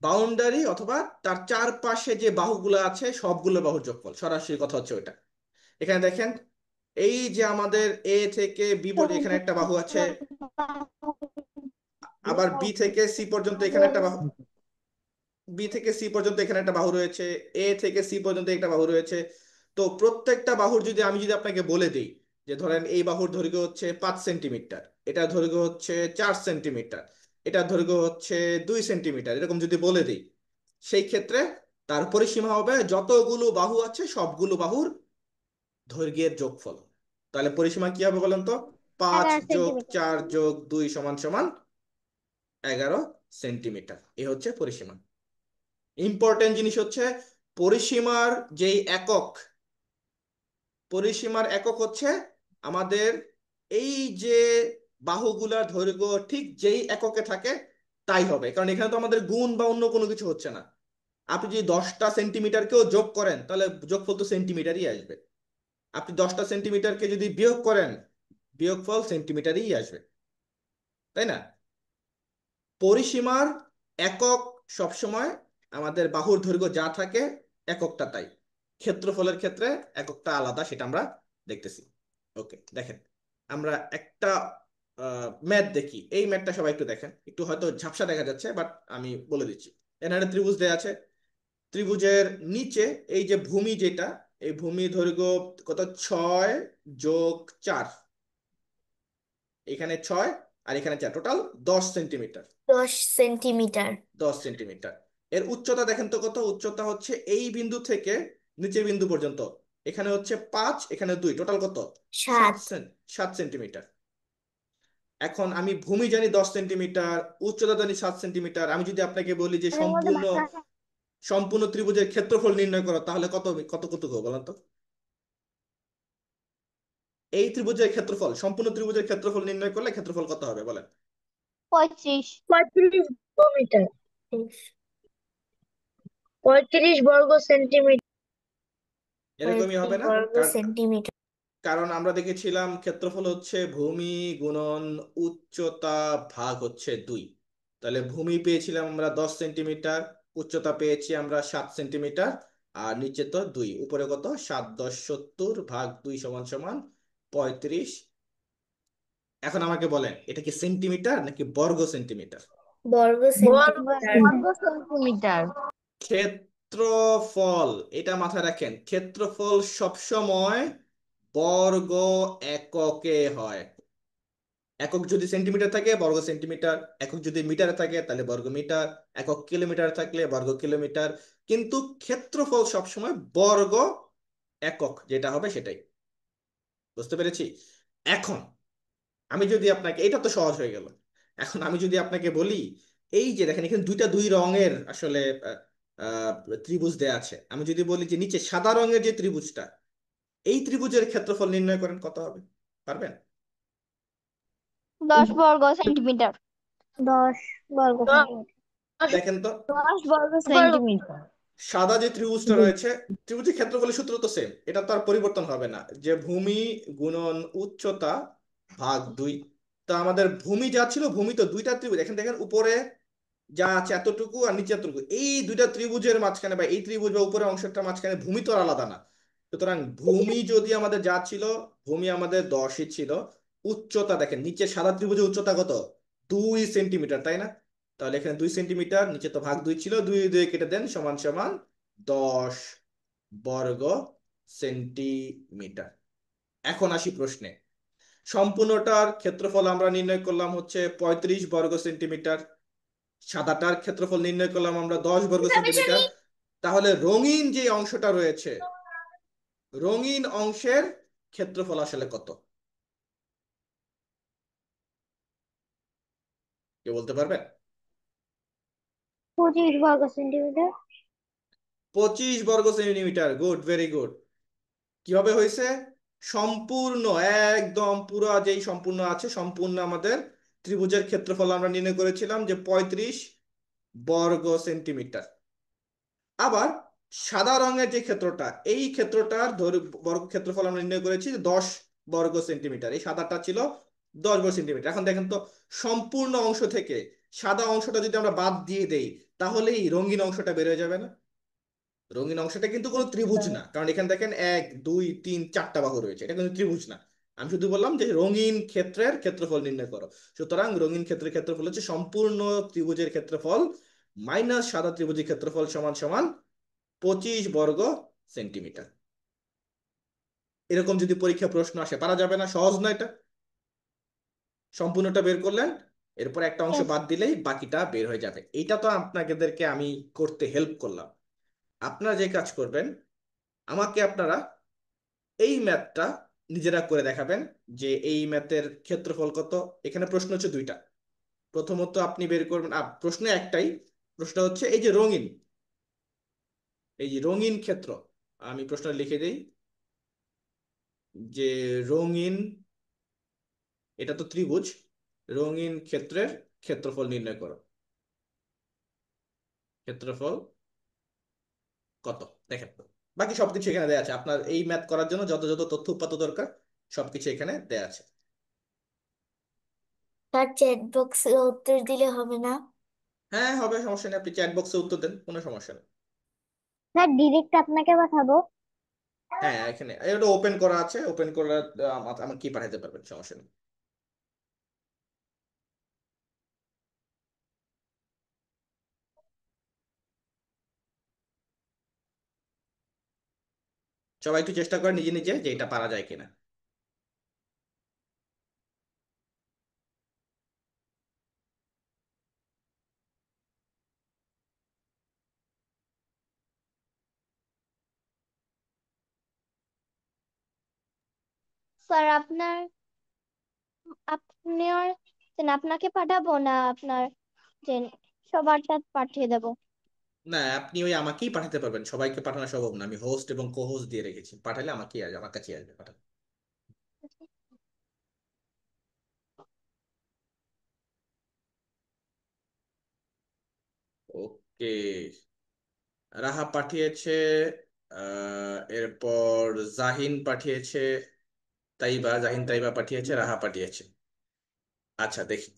বাউন্ডারি অথবা তার চারপাশে যে বাহুগুলো আছে সবগুলো বাহুর যোগফল, সরাসরি কথা হচ্ছে ওইটা। এখানে দেখেন, এই যে আমাদের এ থেকে বি পর্যন্ত এখানে একটা বাহু আছে, আবার বি থেকে সি পর্যন্ত এখানে একটা বাহু, বি থেকে সি পর্যন্ত এখানে একটা বাহু রয়েছে, এ থেকে সি পর্যন্ত একটা বাহু রয়েছে। তো প্রত্যেকটা বাহুর যদি আমি যদি আপনাকে বলে দিই যে ধরেন এই বাহুর দৈর্ঘ্য হচ্ছে 5 সেন্টিমিটার, এটা দৈর্ঘ্য হচ্ছে 4 সেন্টিমিটার, এটা দৈর্ঘ্য হচ্ছে 2 সেন্টিমিটার, এরকম যদি বলে দিই, সেই ক্ষেত্রে তার পরিসীমা হবে যতগুলো বাহু আছে সবগুলো বাহুর দৈর্ঘ্যের যোগফল। তাহলে পরিসীমা কি হবে বলেন তো? পাঁচ 11 সেন্টিমিটার। যোগ 4 যোগ 2 = 11 সেন্টিমিটার। এ হচ্ছে পরিসীমা। ইম্পর্টেন্ট জিনিস হচ্ছে পরিসীমার যেই একক, পরিসীমার একক হচ্ছে আমাদের এই যে বাহুগুলার দৈর্ঘ্য ঠিক যেই এককে থাকে তাই হবে, কারণ এখানে তো আমাদের গুণ বা অন্য কোনো কিছু হচ্ছে না। আপনি যদি 10টা সেন্টিমিটারকেও যোগ করেন তাহলে যোগফল তো সেন্টিমিটারই আসবে। আপনি 10টা সেন্টিমিটারকে যদি বিয়োগ করেন বিয়োগফল সেন্টিমিটারই আসবে, তাই না? পরিসীমার একক সবসময় আমাদের বাহুর দৈর্ঘ্য যা থাকে এককটা তাই। ক্ষেত্রফলের ক্ষেত্রে এককটা আলাদা, সেটা আমরা দেখতেছি। ওকে, দেখেন আমরা একটা ম্যাথ দেখি। এই ম্যাথটা সবাই একটু দেখেন, একটু হয়তো ঝাপসা দেখা যাচ্ছে বাট আমি বলে দিচ্ছি। এখানে ত্রিভুজ দেয়া আছে, ত্রিভুজের নিচে এই যে ভূমি যেটা, এই ভূমি দৈর্ঘ্য কত? 6 যোগ 4, এখানে 6 আর এখানে 4, টোটাল 10 সেন্টিমিটার। 10 সেন্টিমিটার। 10 সেন্টিমিটার। এর উচ্চতা দেখেন তো কত? উচ্চতা হচ্ছে এই বিন্দু থেকে নিচের বিন্দু পর্যন্ত, এখানে হচ্ছে 5 এখানে 2, টোটাল কত? সাত 7। সেন 7 সেন্টিমিটার। এখন আমি ভূমি জানি 10 সেন্টিমিটার, উচ্চতা জানি 7 সেন্টিমিটার, আমি যদি আপনাকে বলি যে এর মধ্যে সম্পূর্ণ বাঁকা সম্পূর্ণ ত্রিভুজের ক্ষেত্রফল নির্ণয় করো, তাহলে কত কত কত হবে বলেন তো? এই ত্রিভুজের ক্ষেত্রফল, সম্পূর্ণ ত্রিভুজের ক্ষেত্রফল নির্ণয় করলে ক্ষেত্রফল কত হবে বলেন? 35। 35 বর্গমিটার, 35 বর্গ সেন্টিমিটার। এরকমই হবে 35 না? বর্গ কারণ সেন্টিমিটার কারণ আমরা দেখেছিলাম ক্ষেত্রফল হচ্ছে ভূমি গুণন উচ্চতা ভাগ হচ্ছে 2। তাহলে ভূমি পেয়েছিলাম আমরা 10 সেন্টিমিটার, উচ্চতা পেয়েছি আমরা 7 সেন্টিমিটার, আর নিচে তো 2, উপরে কত? 7 × 10 = 70 ভাগ 2 = 35। এখন আমাকে বলেন এটা কি সেন্টিমিটার নাকি বর্গ সেন্টিমিটার? বর্গ সেন্টিমিটার। বর্গ সেন্টিমিটার। ক্ষেত্রফল, এটা মাথায় রাখেন, ক্ষেত্রফল সবসময় বর্গ এককে হয়। একক যদি সেন্টিমিটার থাকে বর্গ সেন্টিমিটার, একক যদি মিটারে থাকে তাহলে বর্গ মিটার, একক কিলোমিটার থাকলে বর্গ কিলোমিটার। কিন্তু ক্ষেত্রফল সবসময় বর্গ একক যেটা হবে সেটাই। বুঝতে পেরেছি? এখন আমি যদি আপনাকে, এটা তো সহজ হয়ে গেল। এখন আমি যদি আপনাকে বলি এই যে দেখেন এখানে দুই রঙের আসলে আহ, আহ, ত্রিভুজ দেয়া আছে, আমি যদি বলি যে নিচে সাদা রঙের যে ত্রিভুজটা, এই ত্রিভুজের ক্ষেত্রফল নির্ণয় করেন, কত হবে? পারবেন? 10 বর্গ সেন্টিমিটার। 10 বর্গ সেন্টিমিটার। দেখেন তো, 10 বর্গ সেন্টিমিটার। সাদা যে ত্রিভুজটা রয়েছে, ত্রিভুজের ক্ষেত্রফলের সূত্র তো সেম, এটা তো আর পরিবর্তন হবে না, যে ভূমি গুণন উচ্চতা ভাগ 2। তো আমাদের ভূমি যা ছিল, ভূমি তো দুইটা ত্রিভুজ, এখানে দেখেন উপরে যা আছে এতটুকু আর নিচে এতটুকু, এই দুইটা ত্রিভুজের মাঝখানে বা এই ত্রিভুজ বা উপরের অংশটার মাঝখানে ভূমি তো আর আলাদা না। সুতরাং ভূমি যদি আমাদের যা ছিল, ভূমি আমাদের 10ই ছিল। উচ্চতা দেখেন নিচে সাদা ত্রিভুজের উচ্চতা কত? 2 সেন্টিমিটার, তাই না? তাহলে এখানে 2 সেন্টিমিটার, নিচে তো ভাগ 2 ছিল, 2 2 কেটে দেন সমান সমান 10 বর্গ সেন্টিমিটার। এখন আসি প্রশ্নে। সম্পূর্ণটার ক্ষেত্রফল আমরা নির্ণয় করলাম হচ্ছে 35 বর্গ সেন্টিমিটার। সাদাটার ক্ষেত্রফল নির্ণয় করলাম আমরা 10 বর্গ সেন্টিমিটার। তাহলে রঙিন যে অংশটা রয়েছে, রঙিন অংশের ক্ষেত্রফল আসলে কত? কে বলতে পারবেন? 25 বর্গ সেন্টিমিটার। 25 বর্গ সেন্টিমিটার, গুড, ভেরি গুড। কিভাবে হয়েছে? সম্পূর্ণ, একদম পুরো যেই সম্পূর্ণ আছে, সম্পূর্ণ আমাদের ত্রিভুজের ক্ষেত্রফল আমরা নির্ণয় করেছিলাম যে 35 বর্গ সেন্টিমিটার। আবার সাদা রঙের যে ক্ষেত্রটা, এই ক্ষেত্রটার বর্গ ক্ষেত্রফল আমরা নির্ণয় করেছি 10 বর্গ সেন্টিমিটার। এই সাদাটা ছিল 10 বর্গ সেন্টিমিটার। এখন দেখেন তো, সম্পূর্ণ অংশ থেকে সাদা অংশটা যদি আমরা বাদ দিয়ে দেই, তাহলেই রঙিন অংশটা বের হয়ে যাবে না? রঙিন অংশটা কিন্তু কোনো ত্রিভুজ না, কারণ এখানে দেখেন 1 2 3 4টা বাহু রয়েছে, এটা কিন্তু ত্রিভুজ না। আমি শুধু বললাম যে রঙিন ক্ষেত্রের ক্ষেত্রফল নির্ণয় করো। সুতরাং রঙিন ক্ষেত্রের ক্ষেত্রফল হচ্ছে সম্পূর্ণ ত্রিভুজের ক্ষেত্রফল মাইনাস সাদা ত্রিভুজের ক্ষেত্রফল সমান সমান 25 বর্গ সেন্টিমিটার। এরকম যদি পরীক্ষা প্রশ্ন আসে, পারা যাবে না? সহজ না এটা? সম্পূর্ণটা বের করলেন, এরপর একটা অংশ Yes. বাদ দিলেই বাকিটা বের হয়ে যাবে। এইটা তো আপনাদেরকে আমি করতে হেল্প করলাম। আপনারা যে কাজ করবেন, আমাকে আপনারা এই ম্যাথটা নিজেরা করে দেখাবেন যে এই ম্যাথের ক্ষেত্রফল কত। এখানে প্রশ্ন হচ্ছে দুইটা। প্রথমত আপনি বের করবেন, প্রশ্ন একটাই। প্রশ্ন হচ্ছে এই যে রঙিন, এই যে রঙিন ক্ষেত্র, আমি প্রশ্ন লিখে দিই যে রঙিন, এটা তো ত্রিভুজ, রঙিন ক্ষেত্রের ক্ষেত্রফল নির্ণয় করো। ক্ষেত্রফল কত? দেখেন, বাকি সবকিছু এখানে দেয়া আছে। আপনার এই ম্যাথ করার জন্য যত যত তথ্য উপাত্ত দরকার সবকিছু এখানে দেয়া আছে। তার চ্যাট বক্সে উত্তর দিলে হবে না? হ্যাঁ হবে, সমস্যা নেই, আপনি চ্যাট বক্সে উত্তর দেন, কোনো সমস্যা নেই। স্যার ডিরেক্ট আপনাকে পাঠাবো? হ্যাঁ এখানে এটা ওপেন করা আছে, ওপেন করা আমার কি পাঠাতে পারবেন, সমস্যা নেই। সবাই একটু চেষ্টা করে নিজে নিজে যে এটা পারা যায় কিনা। স্যার আপনার আপনাকে পাঠাবো না আপনার যে সবারটা পাঠিয়ে দেবো? না, আপনি ওই আমাকেই পাঠাতে পারবেন, সবাইকে পাঠানো সম্ভব না। আমি হোস্ট এবং কো হোস্ট দিয়ে রেখেছি, পাঠালে আমাকেই আসবে, আমার কাছেই আসবে পাঠান। ওকে, রাহা পাঠিয়েছে, এরপর জাহিন পাঠিয়েছে, তাইবা, জাহিন তাইবা পাঠিয়েছে, রাহা পাঠিয়েছে। আচ্ছা দেখি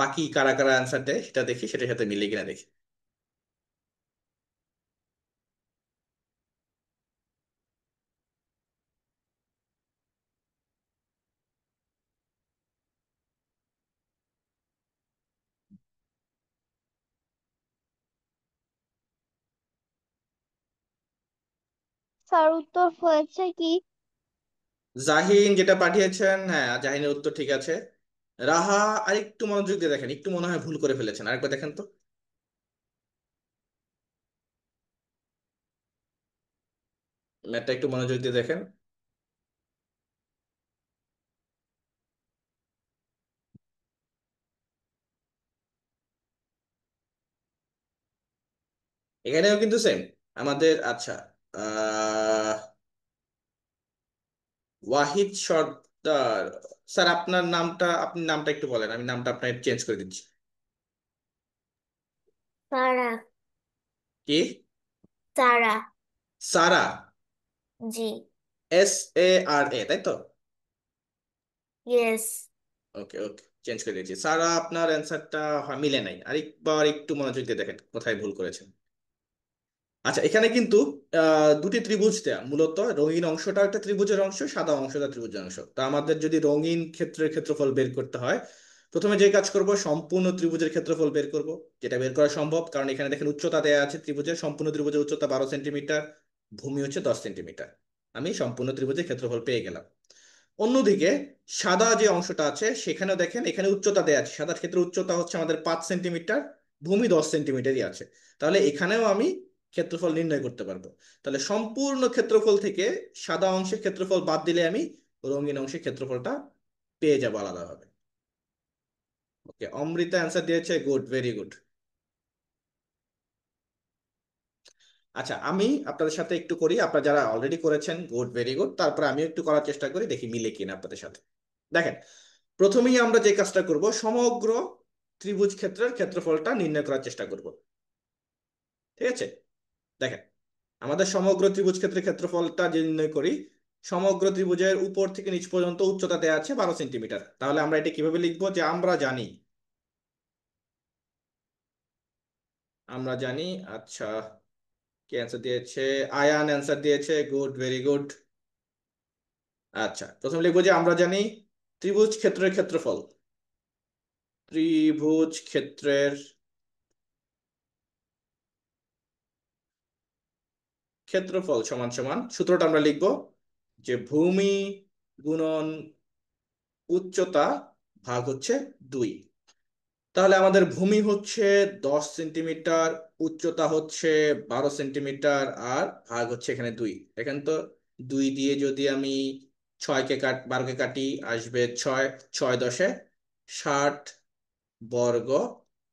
বাকি কারা কারা অ্যান্সার দেয় সেটা দেখি, সেটার সাথে মিলে কিনা দেখি। স্যার উত্তর হয়েছে কি? জাহিন যেটা পাঠিয়েছেন, হ্যাঁ জাহিনের উত্তর ঠিক আছে। রাহা আরেকটু মনোযোগ দিয়ে দেখেন, একটু মনে হয় ভুল করে ফেলেছেন, আরেকবার দেখেন তো। ম্যাথটা একটু মনোযোগ দিয়ে দেখেন। এখানেও কিন্তু সেম আমাদের। আচ্ছা, আহ ওয়াহিদ সর্দার, স্যার আপনার নামটা, আপনি নামটা একটু বলেন, আমি নামটা আপনার চেঞ্জ করে দিচ্ছি। সারা। কি? সারা। সারা? জি। SARA, তাই তো? ইয়েস। ওকে ওকে, চেঞ্জ করে দিয়েছি। সারা আপনার অ্যান্সারটা মিলে নাই, আরেকবার একটু মনোযোগ দিয়ে দেখেন কোথায় ভুল করেছেন। আচ্ছা, এখানে কিন্তু দুটি ত্রিভুজ দেয়া, মূলত রঙিন অংশটা একটা ত্রিভুজের অংশ, সাদা অংশটা ত্রিভুজের অংশ। তা আমাদের যদি রঙিন ক্ষেত্রের ক্ষেত্রফল বের করতে হয়, প্রথমে যে কাজ করব, সম্পূর্ণ ত্রিভুজের ক্ষেত্রফল বের করব, যেটা বের করা সম্ভব, কারণ এখানে দেখেন উচ্চতা দেয়া আছে ত্রিভুজের, সম্পূর্ণ ত্রিভুজের উচ্চতা 12 সেন্টিমিটার, ভূমি হচ্ছে 10 সেন্টিমিটার। আমি সম্পূর্ণ ত্রিভুজের ক্ষেত্রফল পেয়ে গেলাম। অন্যদিকে সাদা যে অংশটা আছে সেখানেও দেখেন এখানে উচ্চতা দেয়া আছে, সাদার ক্ষেত্রে উচ্চতা হচ্ছে আমাদের 5 সেন্টিমিটার, ভূমি 10 সেন্টিমিটারই আছে। তাহলে এখানেও আমি ক্ষেত্রফল নির্ণয় করতে পারবো। তাহলে সম্পূর্ণ ক্ষেত্রফল থেকে সাদা অংশের ক্ষেত্রফল বাদ দিলে আমি রঙিন অংশের ক্ষেত্রফলটা পেয়ে যাবো আলাদাভাবে। ওকে, অমৃতা অ্যান্সার দিয়েছে, গুড, ভেরি গুড। আচ্ছা, আমি আপনাদের সাথে একটু করি, আপনারা যারা অলরেডি করেছেন গুড, ভেরি গুড, তারপরে আমি একটু করার চেষ্টা করি, দেখি মিলে কিনা আপনাদের সাথে। দেখেন, প্রথমেই আমরা যে কাজটা করব, সমগ্র ত্রিভুজ ক্ষেত্রের ক্ষেত্রফলটা নির্ণয় করার চেষ্টা করব। ঠিক আছে, দেখেন, আমাদের সমগ্র ত্রিভুজ ক্ষেত্রের ক্ষেত্রফলটা যে নির্ণয় করি, সমগ্র ত্রিভুজের উপর থেকে নিচ পর্যন্ত উচ্চতা দেওয়া আছে 12 সেন্টিমিটার। তাহলে আমরা এটা কিভাবে লিখবো, যে আমরা জানি। আচ্ছা, কে অ্যান্সার দিয়েছে? আয়ান অ্যান্সার দিয়েছে, গুড, ভেরি গুড। আচ্ছা, প্রথম লিখবো যে আমরা জানি ত্রিভুজ ক্ষেত্রের ক্ষেত্রফল, ত্রিভুজ ক্ষেত্রের ক্ষেত্রফল সমান সমান, সূত্রটা আমরা লিখবো যে ভূমি গুণন উচ্চতা ভাগ হচ্ছে 2। তাহলে আমাদের ভূমি হচ্ছে 10 সেন্টিমিটার, উচ্চতা হচ্ছে 12 সেন্টিমিটার, আর ভাগ হচ্ছে এখানে 2। দেখেন তো, 2 দিয়ে যদি আমি 12কে কাটি, আসবে 6, 6 × 10 = 60 বর্গ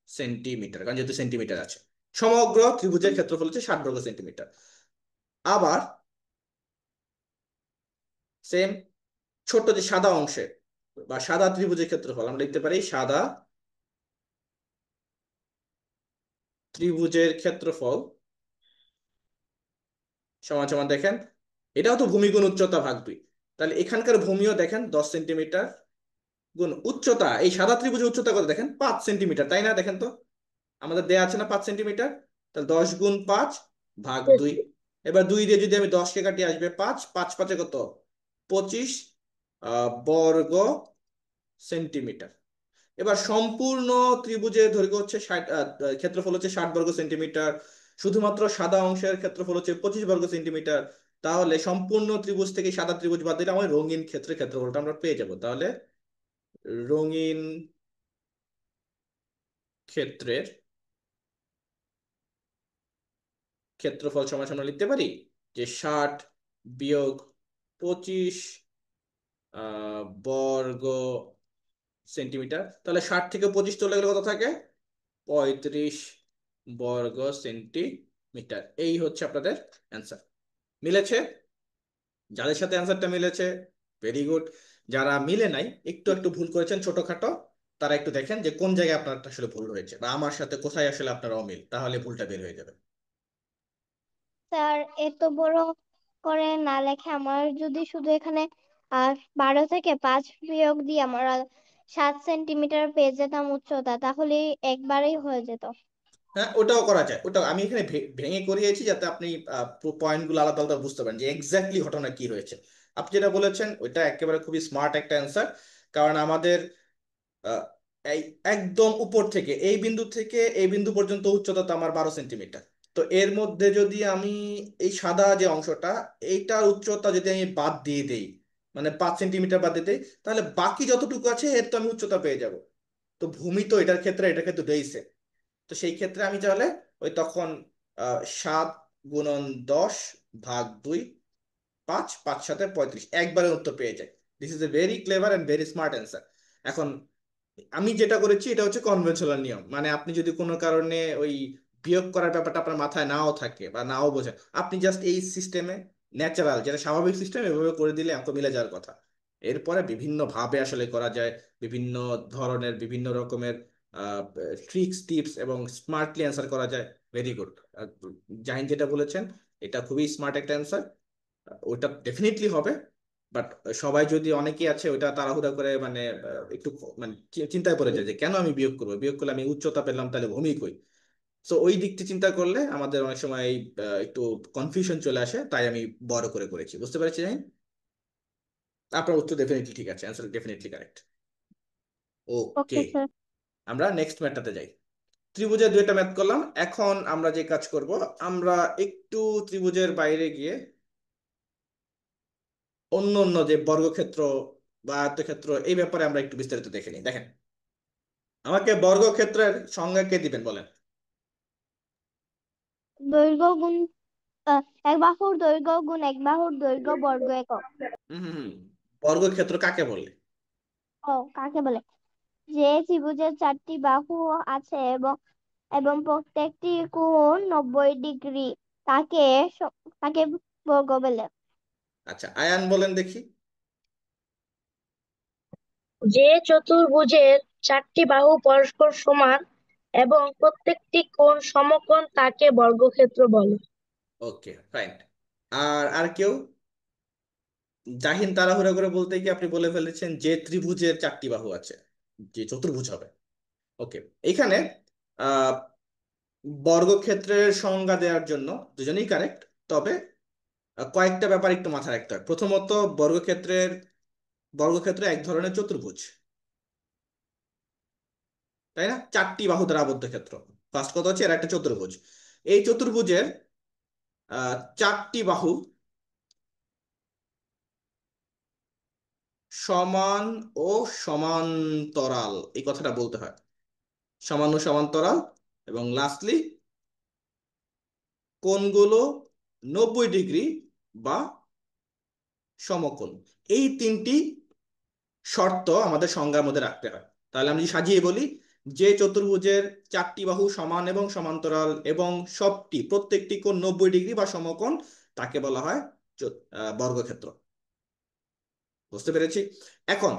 সেন্টিমিটার, কারণ যেহেতু সেন্টিমিটার আছে। সমগ্র ত্রিভুজের ক্ষেত্রফল হচ্ছে 60 বর্গ সেন্টিমিটার। আবার সেম, ছোট্ট যে সাদা অংশে বা সাদা ত্রিভুজের ক্ষেত্রফল আমরা লিখতে পারি, সাদা ত্রিভুজের ক্ষেত্রফল সমান সমান, দেখেন এটাও তো ভূমি গুণ উচ্চতা ভাগ 2। তাহলে এখানকার ভূমিও দেখেন 10 সেন্টিমিটার, গুণ উচ্চতা, এই সাদা ত্রিভুজের উচ্চতা কত দেখেন, 5 সেন্টিমিটার, তাই না? দেখেন তো, আমাদের দেয়া আছে না 5 সেন্টিমিটার। তাহলে 10 × 5 ভাগ 2। এবার 2 দিয়ে যদি আমি 10কে কাটি, আসবে 5, 5 5 কত, 25 বর্গ সেন্টিমিটার। এবার সম্পূর্ণ ত্রিভুজের দৈর্ঘ্য হচ্ছে 60, ক্ষেত্রফল হচ্ছে 60 বর্গ সেন্টিমিটার, শুধুমাত্র সাদা অংশের ক্ষেত্রফল হচ্ছে 25 বর্গ সেন্টিমিটার। তাহলে সম্পূর্ণ ত্রিভুজ থেকে সাদা ত্রিভুজ বাদ দিলে আমাদের রঙিন ক্ষেত্রের ক্ষেত্রফলটা আমরা পেয়ে যাব। তাহলে রঙিন ক্ষেত্রের ক্ষেত্রফল সমান আমরা লিখতে পারি যে 60 বিয়োগ 25 বর্গ সেন্টিমিটার। তাহলে 60 থেকে 25 চলে গেলে কত থাকে, 35 বর্গ সেন্টিমিটার। এই হচ্ছে আপনাদের অ্যান্সার। মিলেছে? যাদের সাথে অ্যান্সারটা মিলেছে, ভেরি গুড। যারা মিলে নাই, একটু একটু ভুল করেছেন ছোটখাটো, তারা একটু দেখেন যে কোন জায়গায় আপনার আসলে ভুল হয়েছে, বা আমার সাথে কোথায় আসলে আপনার অমিল, তাহলে ভুলটা বের হয়ে যাবে। স্যার, এত বড় করে না লেখে আমার যদি শুধু এখানে 12 থেকে 5 বিয়োগ দিয়ে আমরা 7 সেন্টিমিটার পেয়ে যেতাম উচ্চতা, তাহলে একবারেই হয়ে যেত। হ্যাঁ, ওটাও করা যায়, ওটাও আমি এখানে ভেঙে করিয়েছি যাতে আপনি পয়েন্টগুলো আলাদা আলাদা বুঝতে পারেন যে এক্স্যাক্টলি ঘটনা কি রয়েছে। আপনি যেটা বলেছেন ওইটা একেবারে খুবই স্মার্ট একটা অ্যান্সার। কারণ আমাদের আহ, এই একদম উপর থেকে এই বিন্দু থেকে এই বিন্দু পর্যন্ত উচ্চতা তো আমার 12 সেন্টিমিটার। তো এর মধ্যে যদি আমি এই সাদা যে অংশটা, এইটার উচ্চতা যদি আমি বাদ দিয়ে দেই, মানে 5 সেন্টিমিটার বাদ দিয়ে দেই, তাহলে বাকি যতটুকু আছে এর তো আমি উচ্চতা পেয়ে যাব। তো ভূমি তো এটার ক্ষেত্রে রয়েছে। তো সেই ক্ষেত্রে আমি তাহলে ওই তখন 7 × 10 ভাগ 2, 5, 5 7 35, একবারে উত্তর পেয়ে যাই। This is a very clever and very smart answer. এখন আমি যেটা করেছি এটা হচ্ছে কনভেনশনাল নিয়ম, মানে আপনি যদি কোনো কারণে ওই বিয়োগ করার ব্যাপারটা আপনার মাথায় নাও থাকে বা নাও বোঝেন, আপনি জাস্ট এই সিস্টেমে, ন্যাচারাল যেটা স্বাভাবিক সিস্টেম, এভাবে করে দিলে অঙ্ক মিলে যাওয়ার কথা। এরপরে বিভিন্ন ভাবে আসলে করা যায়, বিভিন্ন ধরনের বিভিন্ন রকমের ট্রিক্স টিপস এবং স্মার্টলি অ্যান্সার করা যায়। Very good. জাহিন যেটা বলেছেন এটা খুবই স্মার্ট একটা অ্যান্সার, ওটা ডেফিনেটলি হবে। বাট সবাই যদি, অনেকেই আছে ওটা তাড়াহুড়া করে মানে একটু মানে চিন্তায় পড়ে যায় যে কেন আমি বিয়োগ করবো, বিয়োগ করলে আমি উচ্চতা পেলাম তাহলে ভূমি কই। সো ওই দিকটি চিন্তা করলে আমাদের অনেক সময় একটু কনফিউশন চলে আসে, তাই আমি বড় করে করেছি। বুঝতে পেরেছি জাহিন? আপনার উত্তর ডেফিনেটলি ঠিক আছে, অ্যান্সার ডেফিনেটলি কারেক্ট। ওকে, ওকে স্যার। আমরা নেক্সট ম্যাথটাতে যাই। ত্রিভুজের দুইটা ম্যাথ করলাম, এখন আমরা যে কাজ করব, আমরা একটু ত্রিভুজের বাইরে গিয়ে অন্য অন্য যে বর্গক্ষেত্র বা আয়তক্ষেত্র এই ব্যাপারে আমরা একটু বিস্তারিত দেখে নিই। দেখেন, আমাকে বর্গক্ষেত্রের সংজ্ঞা কে দিবেন বলেন? দৈর্ঘ্য গুণ এক বাহুর দৈর্ঘ্য গুণ এক বাহুর দৈর্ঘ্য বর্গ একক। হুম হুম হুম। বর্গক্ষেত্র কাকে বলে? ও কাকে বলে? যে ত্রিভুজের 4টি বাহু আছে এবং এবং প্রত্যেকটি কোণ 90 ডিগ্রি, তাকে তাকে বর্গ বলে। আচ্ছা, আয়ান বলেন দেখি। যে চতুর্ভুজের 4টি বাহু পরস্পর সমান এবং প্রত্যেকটি কোণ সমকোণ তাকে বর্গক্ষেত্র বলে। ওকে, ফাইন। আর আর কেউ? জাহিন তাড়াহুড়া করে বলতে গিয়ে আপনি বলে ফেলেছেন যে ত্রিভুজের 4টি বাহু আছে, যে চতুর্ভুজ হবে। ওকে, এখানে আহ বর্গক্ষেত্রের সংজ্ঞা দেওয়ার জন্য দুজনেই কারেক্ট, তবে কয়েকটা ব্যাপার একটু মাথায় রাখতে হয়। প্রথমত, বর্গক্ষেত্র এক ধরনের চতুর্ভুজ, তাই না? 4টি বাহু দ্বারা আবদ্ধ ক্ষেত্র। ফার্স্ট কথা হচ্ছে এর একটা চতুর্ভুজ। এই চতুর্ভুজের 4টি বাহু সমান ও সমান্তরাল, এই কথাটা বলতে হয়। সমান ও সমান্তরাল, এবং লাস্টলি কোণগুলো 90 ডিগ্রি বা সমকোণ। এই 3টি শর্ত আমাদের সংজ্ঞার মধ্যে রাখতে হয়। তাহলে আমি যদি সাজিয়ে বলি, যে চতুর্ভুজের 4টি বাহু সমান এবং সমান্তরাল এবং প্রত্যেকটি কোণ 90 ডিগ্রি বা সমকোণ, তাকে বলা হয় বর্গক্ষেত্র। বুঝতে পেরেছি? এখন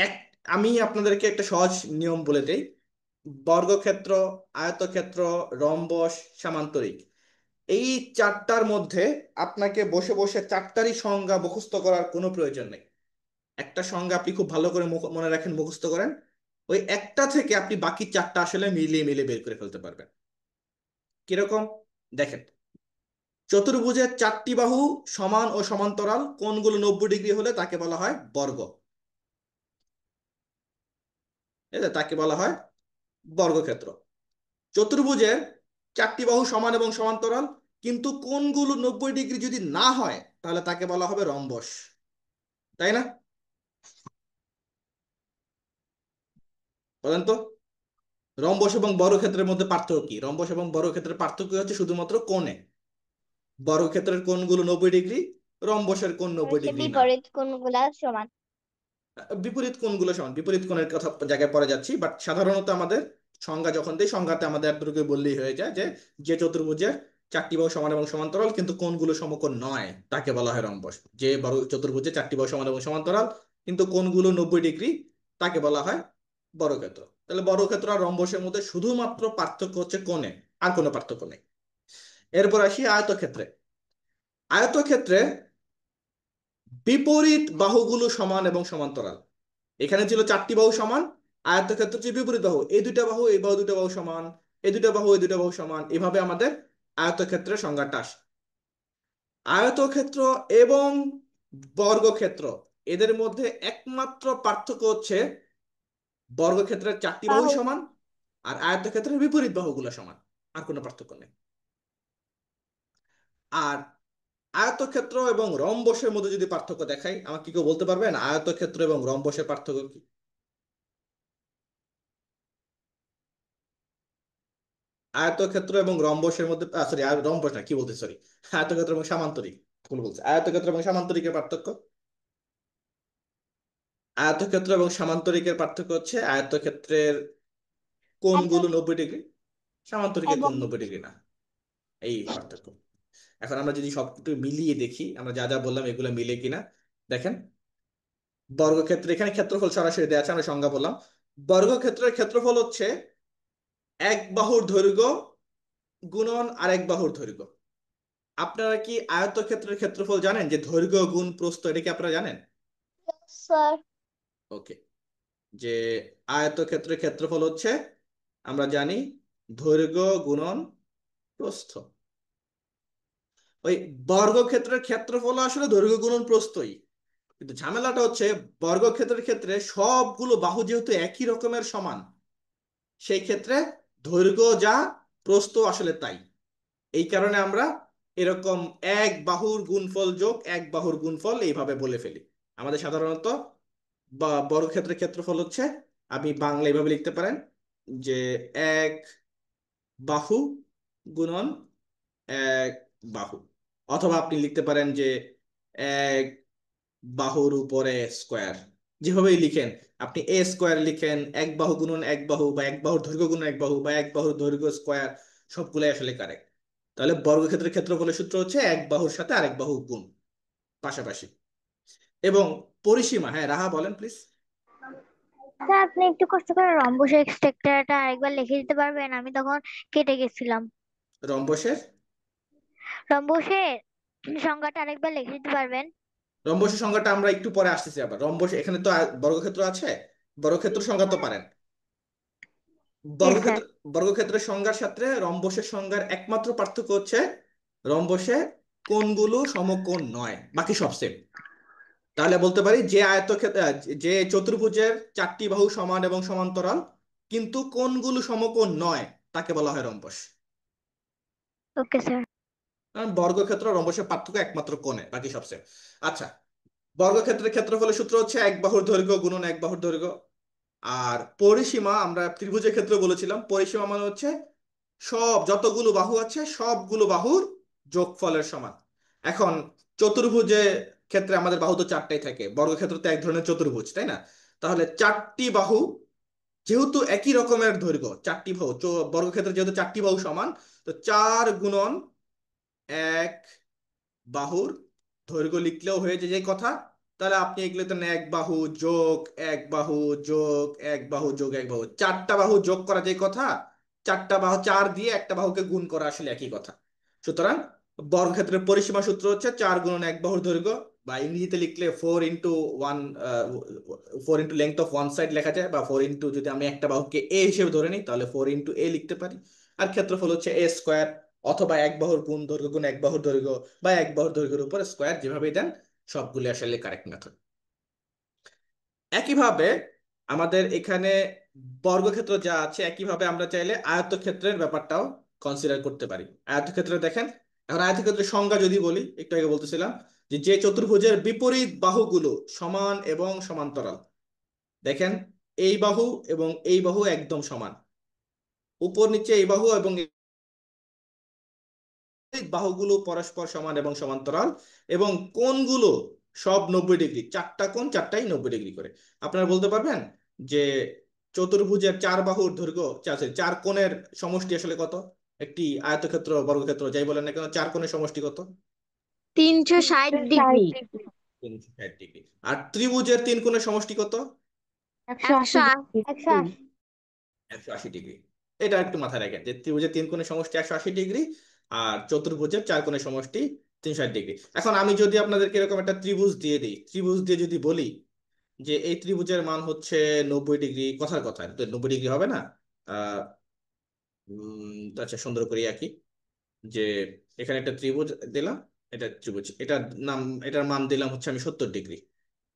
এক আমি আপনাদেরকে একটা সহজ নিয়ম বলে দেই। বর্গক্ষেত্র, আয়তক্ষেত্র, রম্বস, সামান্তরিক, এই 4টার মধ্যে আপনাকে বসে বসে 4টারই সংজ্ঞা মুখস্থ করার কোনো প্রয়োজন নেই। একটা সংজ্ঞা আপনি খুব ভালো করে মনে রাখেন, মুখস্থ করেন, ওই একটা থেকে আপনি বাকি 4টা আসলে মিলিয়ে মিলিয়ে বের করে ফেলতে পারবেন। কিরকম? দেখেন, চতুর্ভুজের 4টি বাহু সমান ও সমান্তরাল, কোণগুলো 90 ডিগ্রি হলে তাকে বলা হয় বর্গ। এই যে, তাকে বলা হয় বর্গক্ষেত্র। চতুর্ভুজের 4টি বাহু সমান এবং সমান্তরাল, কিন্তু কোণগুলো 90 ডিগ্রি যদি না হয়, তাহলে তাকে বলা হবে রম্বস, তাই না? বলেন তো, রম্বস এবং বর্গক্ষেত্রের মধ্যে পার্থক্য কি? রম্বস এবং বর্গক্ষেত্রের পার্থক্য হচ্ছে শুধুমাত্র কোণে। বর্গক্ষেত্রের কোণগুলো 90 ডিগ্রি, রম্বসের কোণ আর নব্বই সে ডিগ্রি না। বিপরীত কোণগুলা সমান। বিপরীত কোণগুলো সমান, বিপরীত কোণের কথা জায়গায় পরে যাচ্ছি, বাট সাধারণত আমাদের সংজ্ঞা যখন দিই, সংজ্ঞাতে আমাদের এতটুকু বললেই হয়ে যায় যে যে চতুর্ভুজের 4টি বাহু সমান এবং সমান্তরাল কিন্তু কোণগুলো সমকোণ নয়, তাকে বলা হয় রম্বস। যে চতুর্ভুজে 4টি বাহু সমান এবং সমান্তরাল কিন্তু কোণগুলো 90 ডিগ্রি, তাকে বলা হয় বর্গক্ষেত্র। তাহলে বর্গক্ষেত্র আর রম্বসের মধ্যে শুধুমাত্র পার্থক্য হচ্ছে কোণে, আর কোনো পার্থক্য নেই। এরপর আসি আয়তক্ষেত্রে। আয়তক্ষেত্রে বিপরীত বাহুগুলো সমান এবং সমান্তরাল। এখানে ছিল 4টি বাহু সমান, আয়তক্ষেত্র হচ্ছে বিপরীত বাহু, এই দুইটা বাহু, এই বাহু দুটো বাহু সমান, এই দুটো বাহু, এই দুটো বাহু সমান, এভাবে আমাদের আয়তক্ষেত্রের সংজ্ঞাটা আসে। আয়তক্ষেত্র এবং বর্গক্ষেত্র, এদের মধ্যে একমাত্র পার্থক্য হচ্ছে বর্গক্ষেত্রের 4টি বাহু বাহু। সমান আর আয়তক্ষেত্রের বিপরীত বাহুগুলো সমান, আর কোনো পার্থক্য নেই। আর আয়তক্ষেত্র এবং রম্বসের মধ্যে যদি পার্থক্য দেখাই, আমাকে কি কেউ বলতে পারবেন আয়তক্ষেত্র এবং রম্বসের পার্থক্য কি? আয়তক্ষেত্র এবং রম্বসের মধ্যে, সরি, রম্বস না, কি বলতে, সরি, আয়তক্ষেত্র এবং সামান্তরিক, ভুল বলছে, আয়তক্ষেত্র এবং সামান্তরিকের পার্থক্য। আয়তক্ষেত্র এবং সামান্তরিকের পার্থক্য হচ্ছে আয়তক্ষেত্রের এত কোণগুলো 90 ডিগ্রি, সামান্তরিকের এবং কোণ 90 ডিগ্রি না, এই পার্থক্য। এখন আমরা যদি সবকিছু মিলিয়ে দেখি, আমরা যা যা বললাম এগুলো মিলে কিনা দেখেন। বর্গক্ষেত্রে এখানে ক্ষেত্রফল সরাসরি দেওয়া আছে, আমরা সংজ্ঞা বললাম। বর্গক্ষেত্রের ক্ষেত্রফল হচ্ছে এক বাহুর দৈর্ঘ্য গুণন আরেক বাহুর দৈর্ঘ্য। আপনারা কি আয়তক্ষেত্রের ক্ষেত্রফল জানেন, যে দৈর্ঘ্য গুণ প্রস্থ, এটা কি আপনারা জানেন? স্যার ওকে, যে আয়তক্ষেত্রের ক্ষেত্রফল হচ্ছে, আমরা জানি, দৈর্ঘ্য গুণন প্রস্থ। ওই বর্গক্ষেত্রের ক্ষেত্রফল আসলে দৈর্ঘ্য গুণন প্রস্থই, কিন্তু ঝামেলাটা হচ্ছে বর্গক্ষেত্রের ক্ষেত্রে সবগুলো বাহু যেহেতু একই রকমের সমান, সেই ক্ষেত্রে দৈর্ঘ্য যা প্রস্থ আসলে তাই। এই কারণে আমরা এরকম এক বাহুর গুণফল যোগ এক বাহুর গুণফল এইভাবে বলে ফেলি। আমাদের সাধারণত বা বর্গক্ষেত্রের ক্ষেত্রফল হচ্ছে, আপনি বাংলা এইভাবে লিখতে পারেন যে এক বাহু গুণন এক বাহু, অথবা আপনি লিখতে পারেন যে এক বাহুর উপরে স্কোয়ার। যেভাবেই লিখেন, আপনি এ স্কোয়ার লিখেন, এক বাহু গুণন এক বাহু, বা এক বাহুর দৈর্ঘ্য গুণন এক বাহু, বা এক বাহুর দৈর্ঘ্য স্কোয়ার, সবগুলাই আসলে কারেক্ট। তাহলে বর্গক্ষেত্রের ক্ষেত্রফলের সূত্র হচ্ছে এক বাহুর সাথে আরেক বাহু গুণ পাশাপাশি। এবং পরিসীমা, হ্যাঁ রাহা বলেন প্লিজ। স্যার আপনি একটু কষ্ট করে রম্বস এক্সট্রাক্টরটা আরেকবার লিখে দিতে পারবেন? আমি তখন কেটে গেছিলাম। রম্বসের রম্বসের সংজ্ঞাটা আরেকবার লিখে দিতে পারবেন? রম্বসের সংজ্ঞাটা আমরা একটু পরে আসতেছি। আবার রম্বস, এখানে তো বর্গক্ষেত্র আছে, বর্গক্ষেত্র সংজ্ঞা তো পারেন। Yes sir. বর্গক্ষেত্র বর্গক্ষেত্রের সংজ্ঞার সাথে রম্বসের সংজ্ঞার একমাত্র পার্থক্য হচ্ছে রম্বসে কোণগুলো সমকোণ নয়, বাকি সব সেম। তাহলে বলতে পারি যে আয়তক্ষেত্র, যে চতুর্ভুজের চারটি বাহু সমান এবং সমান্তরাল কিন্তু কোণগুলো সমকোণ নয়, তাকে বলা হয় রম্বস। Okay sir. কারণ বর্গক্ষেত্র আর রম্বসের পার্থক্য একমাত্র কোণে, বাকি সব সেম। আচ্ছা, বর্গক্ষেত্রের ক্ষেত্রফলের সূত্র হচ্ছে এক বাহুর দৈর্ঘ্য গুণন এক বাহুর দৈর্ঘ্য। আর পরিসীমা আমরা ত্রিভুজের ক্ষেত্রে বলেছিলাম, পরিসীমা মানে হচ্ছে যতগুলো বাহু আছে সবগুলো বাহুর যোগফলের সমান। এখন চতুর্ভুজের ক্ষেত্রে আমাদের বাহু তো চারটাই থাকে, বর্গক্ষেত্র তো এক ধরনের চতুর্ভুজ, তাই না? তাহলে চারটি বাহু যেহেতু একই রকমের দৈর্ঘ্য, চারটি বাহু বর্গক্ষেত্রে যেহেতু চারটি বাহু সমান, তো চার গুণন এক বাহুর দৈর্ঘ্য লিখলেও হয়ে যায় যে কথা। তাহলে আপনি এগুলো তো এক বাহু যোগ এক বাহু যোগ এক বাহু যোগ এক বাহু, চারটা বাহু যোগ করা যে কথা, চারটা বাহু চার দিয়ে একটা বাহুকে গুণ করা আসলে একই কথা। সুতরাং বর্গক্ষেত্রের পরিসীমা সূত্র হচ্ছে চার গুণন এক বাহুর দৈর্ঘ্য, বা ইংরেজিতে লিখলে 4 × 1, 4 × লেংথ অফ ওয়ান সাইড লেখা যায়, বা 4 × যদি আমি একটা বাহুকে এ হিসেবে ধরে নিই তাহলে 4 × a লিখতে পারি। আর ক্ষেত্রফল হচ্ছে এ স্কোয়ার, অথবা এক বাহুর গুণ দৈর্ঘ্য গুণ এক বাহুর দৈর্ঘ্য, বা এক বাহুর দৈর্ঘ্যের উপর স্কোয়ার, যেভাবে দেন সবগুলি আসলে কারেক্ট মেথড। একইভাবে আমাদের এখানে বর্গক্ষেত্র যা আছে, একইভাবে আমরা চাইলে আয়তক্ষেত্রের ব্যাপারটাও কনসিডার করতে পারি। আয়তক্ষেত্রে দেখেন, এখন আয়তক্ষেত্রের সংজ্ঞা যদি বলি, একটু আগে বলতেছিলাম যে যে চতুর্ভুজের বিপরীত বাহুগুলো সমান এবং সমান্তরাল। দেখেন, এই বাহু এবং এই বাহু একদম সমান, উপর নিচে এই বাহু এবং বাহুগুলো পরস্পর সমান এবং সমান্তরাল, এবং কোণগুলো সব 90 ডিগ্রি, চারটা কোণ চারটাই 90 ডিগ্রি করে। আপনারা বলতে পারবেন যে চতুর্ভুজের চার বাহুর দৈর্ঘ্য, চার কোণের সমষ্টি আসলে কত? একটি আয়তক্ষেত্র বর্গক্ষেত্র যাই বলেন না কেন, চার কোণের সমষ্টি কত? 360 ডিগ্রি। 360 ডিগ্রি। আর ত্রিভুজের তিন কোণের সমষ্টি কত? 180 ডিগ্রি। 180। 180 ডিগ্রি। এটা একটু মাথায় রাখেন যে ত্রিভুজের তিন কোণের সমষ্টি 180 ডিগ্রি, আর চতুর্ভুজের চার কোণের সমষ্টি 360 ডিগ্রি। এখন আমি যদি আপনাদেরকে এরকম একটা ত্রিভুজ দিয়ে দিই, ত্রিভুজ দিয়ে যদি বলি যে এই ত্রিভুজের মান হচ্ছে 90 ডিগ্রি, কথার কথা তো 90 ডিগ্রি হবে না। আহ আচ্ছা, সুন্দর করে আঁকি যে এখানে একটা ত্রিভুজ দিলাম, এটা ত্রিভুজ, নাম, এটার মান দিলাম হচ্ছে আমি 70 ডিগ্রি,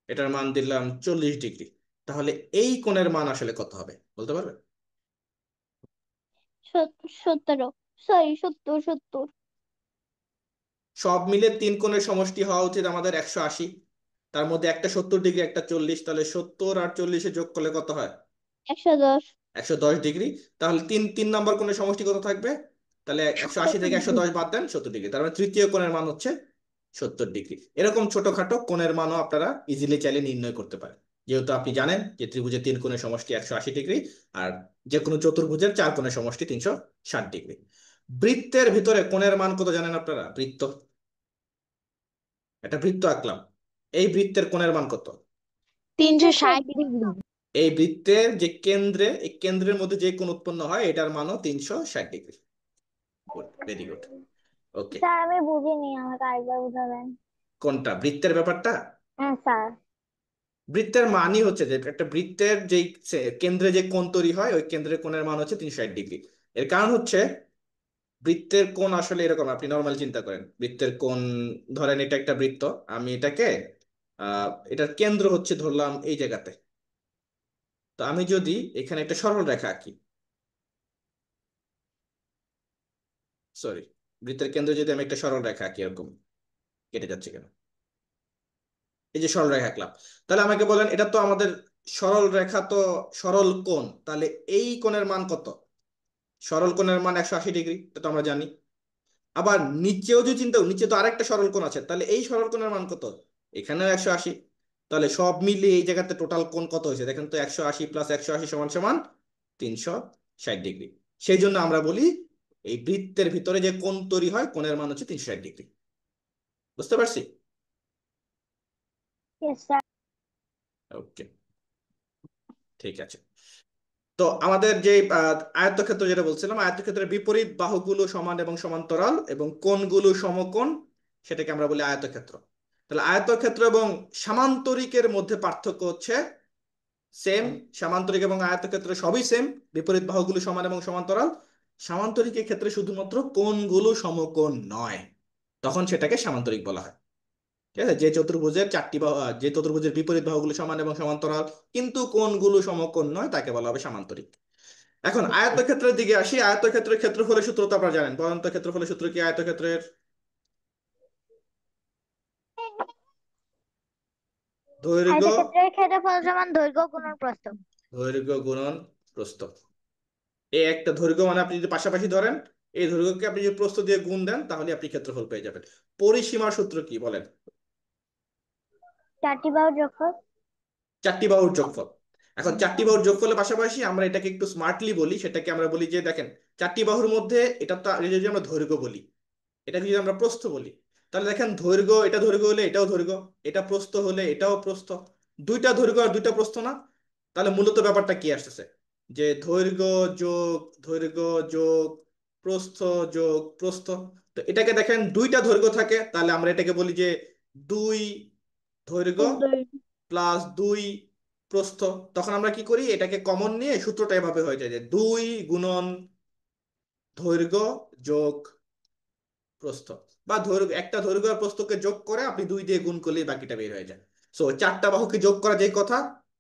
এটার মান দিলাম 40 ডিগ্রি। তাহলে এই কোণের মান আসলে কত হবে বলতে পারবেন? 17, সরি 70। সব মিলে তিন কোণের সমষ্টি হওয়া উচিত আমাদের 180। তার মধ্যে একটা 70 ডিগ্রি একটা 40, তাহলে 70 আর 40 যোগ করলে কত হয়? 110। 110 ডিগ্রি। তাহলে তিন তিন নাম্বার কোণের সমষ্টি কত থাকবে? তাহলে 180 থেকে 110 বাদ দেন, 70 ডিগ্রি। তার মানে তৃতীয় কোণের মান হচ্ছে 70 ডিগ্রি। এরকম ছোটখাটো কোণের মানও আপনারা ইজিলি চাইলে নির্ণয় করতে পারেন, যেহেতু আপনি জানেন যে ত্রিভুজের তিন কোণের সমষ্টি 180 ডিগ্রি, আর যে কোনো চতুর্ভুজের চার কোণের সমষ্টি 360 ডিগ্রি। বৃত্তের ভিতরে কোণের মান কত জানেন আপনারা? বৃত্ত, একটা বৃত্ত আঁকলাম, এই বৃত্তের কোণের মান কত? 360 ডিগ্রি। এই বৃত্তের যে কেন্দ্রে, এই কেন্দ্রের মধ্যে যে কোণ উৎপন্ন হয় এটার মানও 360 degree. Very good. Okay, sir আমি বুঝিনি, আমাকে আরেকবার বুঝাবেন? কোনটা? বৃত্তের ব্যাপারটা? হ্যাঁ স্যার। বৃত্তের মানই হচ্ছে যে একটা বৃত্তের যে কেন্দ্রে যে কোণ তৈরি হয়, ওই কেন্দ্রের কোণের মান হচ্ছে 360 ডিগ্রি। এর কারণ হচ্ছে বৃত্তের কোণ আসলে এরকম, আপনি নর্মাল চিন্তা করেন বৃত্তের কোণ, ধরেন এটা একটা বৃত্ত, আমি এটাকে এটার কেন্দ্র হচ্ছে ধরলাম এই জায়গাতে। তো আমি যদি এখানে একটা সরল রেখা আঁকি, সরি, বৃত্তের কেন্দ্রে যদি আমি একটা সরল রেখা আঁকি, এরকম কেটে যাচ্ছে কেন, এই যে সরল রেখা আঁকলাম, তাহলে আমাকে বলেন এটা তো আমাদের সরল রেখা, তো সরল কোণ, তাহলে এই কোণের মান কত? সরল কোণের মান 180 ডিগ্রি, এটা তো আমরা জানি। আবার নিচেও যদি চিন্তা করি, নিচে তো আরেকটা সরল কোণ আছে, তাহলে এই সরল কোণের মান কত? এখানেও 180। তাহলে সব মিলিয়ে এই জায়গাতে টোটাল কোণ কত হয়েছে দেখেন তো, 180 প্লাস 180 সমান সমান 360 ডিগ্রি। সেই জন্য আমরা বলি এই বৃত্তের ভিতরে যে কোণ তৈরি হয়, কোণের মান হচ্ছে 360 ডিগ্রি। বুঝতে পারছি? Yes, sir. ওকে, ঠিক আছে। তো আমাদের যে আয়তক্ষেত্র যেটা বলছিলাম, আয়তক্ষেত্রের বিপরীত বাহুগুলো সমান এবং সমান্তরাল এবং কোণগুলো সমকোণ, সেটাকে আমরা বলি আয়তক্ষেত্র। তাহলে আয়তক্ষেত্র এবং সামান্তরিকের মধ্যে পার্থক্য হচ্ছে সেম। সামান্তরিক এবং আয়তক্ষেত্র সবই সেম, বিপরীত বাহুগুলো সমান এবং সমান্তরাল। সামান্তরিকের ক্ষেত্রে শুধুমাত্র কোণগুলো সমকোণ নয়, তখন সেটাকে সামান্তরিক বলা হয়। ঠিক আছে, যে চতুর্ভুজের চারটি বাহু, যে চতুর্ভুজের বিপরীত বাহুগুলো সমান এবং সমান্তরাল কিন্তু কোণগুলো সমকোণ নয়, তাকে বলা হবে সামান্তরিক। এখন আয়তক্ষেত্রের দিকে আসি। আয়তক্ষেত্রের ক্ষেত্রফলের সূত্র তো আপনারা জানেন, বলেন তো ক্ষেত্রফলের সূত্র কি আয়তক্ষেত্রের? দৈর্ঘ্য, আয়তক্ষেত্রের ক্ষেত্রফল সমান দৈর্ঘ্য গুণন প্রস্থ। দৈর্ঘ্য গুণন প্রস্থ। এই একটা দৈর্ঘ্য মানে আপনি যদি পাশাপাশি ধরেন, এই দৈর্ঘ্যকে আপনি যদি প্রস্থ দিয়ে গুণ দেন, তাহলে আপনি ক্ষেত্রফল পেয়ে যাবেন। পরিসীমার সূত্র কি বলেন? চারটি বাহুর যোগফল। চারটি বাহুর যোগফল। এখন চারটি বাহুর যোগফলের পাশাপাশি আমরা এটাকে একটু স্মার্টলি বলি, সেটাকে আমরা বলি যে দেখেন, চারটি বাহুর মধ্যে এটা তো যদি আমরা দৈর্ঘ্য বলি, এটাকে যদি আমরা প্রস্থ বলি, তাহলে দেখেন দৈর্ঘ্য, এটা দৈর্ঘ্য হলে এটাও দৈর্ঘ্য, এটা প্রস্থ হলে এটাও প্রস্থ। দুইটা দৈর্ঘ্য আর দুইটা প্রস্থ না? তাহলে মূলত ব্যাপারটা কি আসতেছে, যে দৈর্ঘ্য যোগ দৈর্ঘ্য যোগ প্রস্থ যোগ প্রস্থ। তো এটাকে দেখেন দুইটা দৈর্ঘ্য থাকে, তাহলে আমরা এটাকে বলি যে 2 দৈর্ঘ্য প্লাস 2 প্রস্থ। তখন আমরা কি করি, এটাকে কমন নিয়ে সূত্রটা এভাবে হয়ে যায় যে 2 গুণন দৈর্ঘ্য যোগ প্রস্থ, বা দৈর্ঘ্য, একটা দৈর্ঘ্য আর প্রস্থকে যোগ করে আপনি 2 দিয়ে গুণ করলেই বাকিটা বের হয়ে যায়। সো চারটা বাহুকে যোগ করা যে কথা,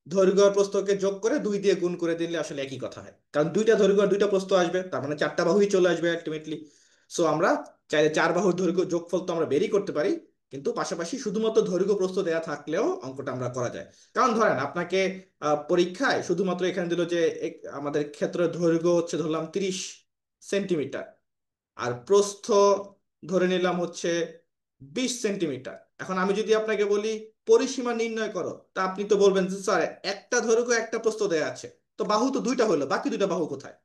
দৈর্ঘ্য আর প্রস্থকে যোগ করে 2 দিয়ে গুণ করে দিলে আসলে একই কথা হয়, কারণ দুইটা দৈর্ঘ্য আর দুইটা প্রস্থ আসবে, তার মানে চারটা বাহুই চলে আসবে আলটিমেটলি। সো আমরা চাইলে চার বাহুর দৈর্ঘ্য যোগফল তো আমরা বেরই করতে পারি, কিন্তু পাশাপাশি শুধুমাত্র দৈর্ঘ্য প্রস্থ দেয়া থাকলেও অঙ্কটা আমরা করা যায়। কারণ ধরেন আপনাকে পরীক্ষায় শুধুমাত্র এখানে দিল যে আমাদের ক্ষেত্রের দৈর্ঘ্য হচ্ছে ধরলাম 30 সেন্টিমিটার, আর প্রস্থ ধরে নিলাম হচ্ছে 20 সেন্টিমিটার। এখন আমি যদি আপনাকে বলি পরিসীমা নির্ণয় করো, তা আপনি তো বলবেন যে স্যার একটা দৈর্ঘ্য একটা প্রস্থ দেয়া আছে, তো বাহু তো দুইটা হলো, বাকি দুইটা বাহু কোথায়?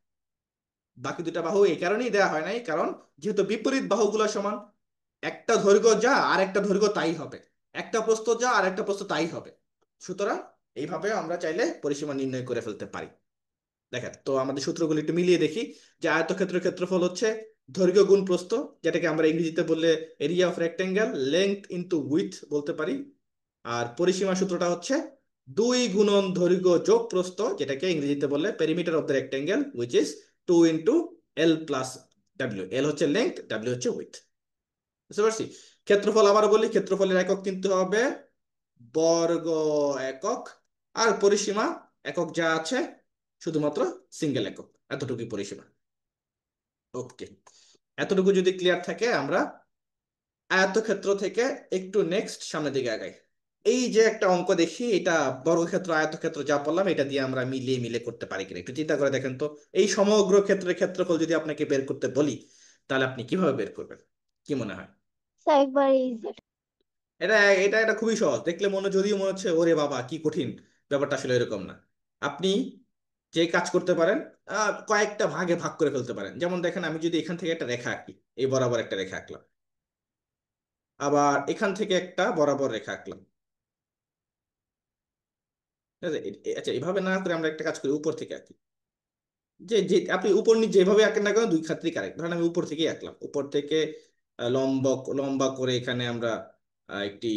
বাকি দুইটা বাহু এই কারণেই দেয়া হয় নাই, কারণ যেহেতু বিপরীত বাহুগুলো সমান, একটা দৈর্ঘ্য যা আর একটা দৈর্ঘ্য তাই হবে, একটা প্রস্থ যা আর একটা প্রস্থ তাই হবে। সুতরাং এইভাবে আমরা চাইলে পরিসীমা নির্ণয় করে ফেলতে পারি। দেখেন তো আমাদের সূত্রগুলো একটু মিলিয়ে দেখি, যে আয়তক্ষেত্রের ক্ষেত্রফল হচ্ছে দৈর্ঘ্য গুণ প্রস্থ, যেটাকে আমরা ইংরেজিতে বললে area of rectangle, length into with বলতে পারি। আর পরিসীমা সূত্রটা হচ্ছে 2 গুণন দৈর্ঘ্য যোগ প্রস্থ, যেটাকে ইংরেজিতে বললে perimeter of the rectangle, which is 2 into L plus W। এল হচ্ছে লেংথ, ডাব্লিউ হচ্ছে উইথ। বুঝতে পারছি? ক্ষেত্রফল আবার বলি, ক্ষেত্রফলের একক কিন্তু হবে বর্গ একক, আর পরিসীমা একক যা আছে শুধুমাত্র সিঙ্গেল একক, এতটুকুই পরিসীমা। ওকে, এতটুকু যদি ক্লিয়ার থাকে, আমরা আয়তক্ষেত্র থেকে একটু নেক্সট সামনের দিকে আগাই। এই যে একটা অঙ্ক দেখি, এটা বর্গক্ষেত্র আয়তক্ষেত্র যা বললাম, এটা দিয়ে আমরা মিলিয়ে মিলে করতে পারি কিনা একটু চিন্তা করে দেখেন তো। এই সমগ্র ক্ষেত্রের ক্ষেত্রফল যদি আপনাকে বের করতে বলি, তাহলে আপনি কিভাবে বের করবেন, কি মনে হয়? স্যার একবার ইজি। এটা এটা এটা খুবই সহজ, দেখলে যদিও মনে হচ্ছে ওরে বাবা কি কঠিন, ব্যাপারটা আসলে এরকম না। আপনি যে কাজ করতে পারেন, কয়েকটা ভাগে ভাগ করে ফেলতে পারেন। যেমন দেখেন, আমি যদি এখান থেকে একটা রেখা আঁকি, এই বরাবর একটা রেখা আঁকলাম, আবার এখান থেকে একটা বরাবর রেখা আঁকলাম। ঠিক আছে? আচ্ছা, এইভাবে না করে আমরা একটা কাজ করি, উপর থেকে আঁকি। যে যে আপনি উপর নিচ যেভাবে আঁকেন না কেন, দুই ক্ষেত্রেই কারেক্ট। ধরেন আমি উপর থেকেই আঁকলাম, উপর থেকে লম্বা লম্বা করে এখানে আমরা একটি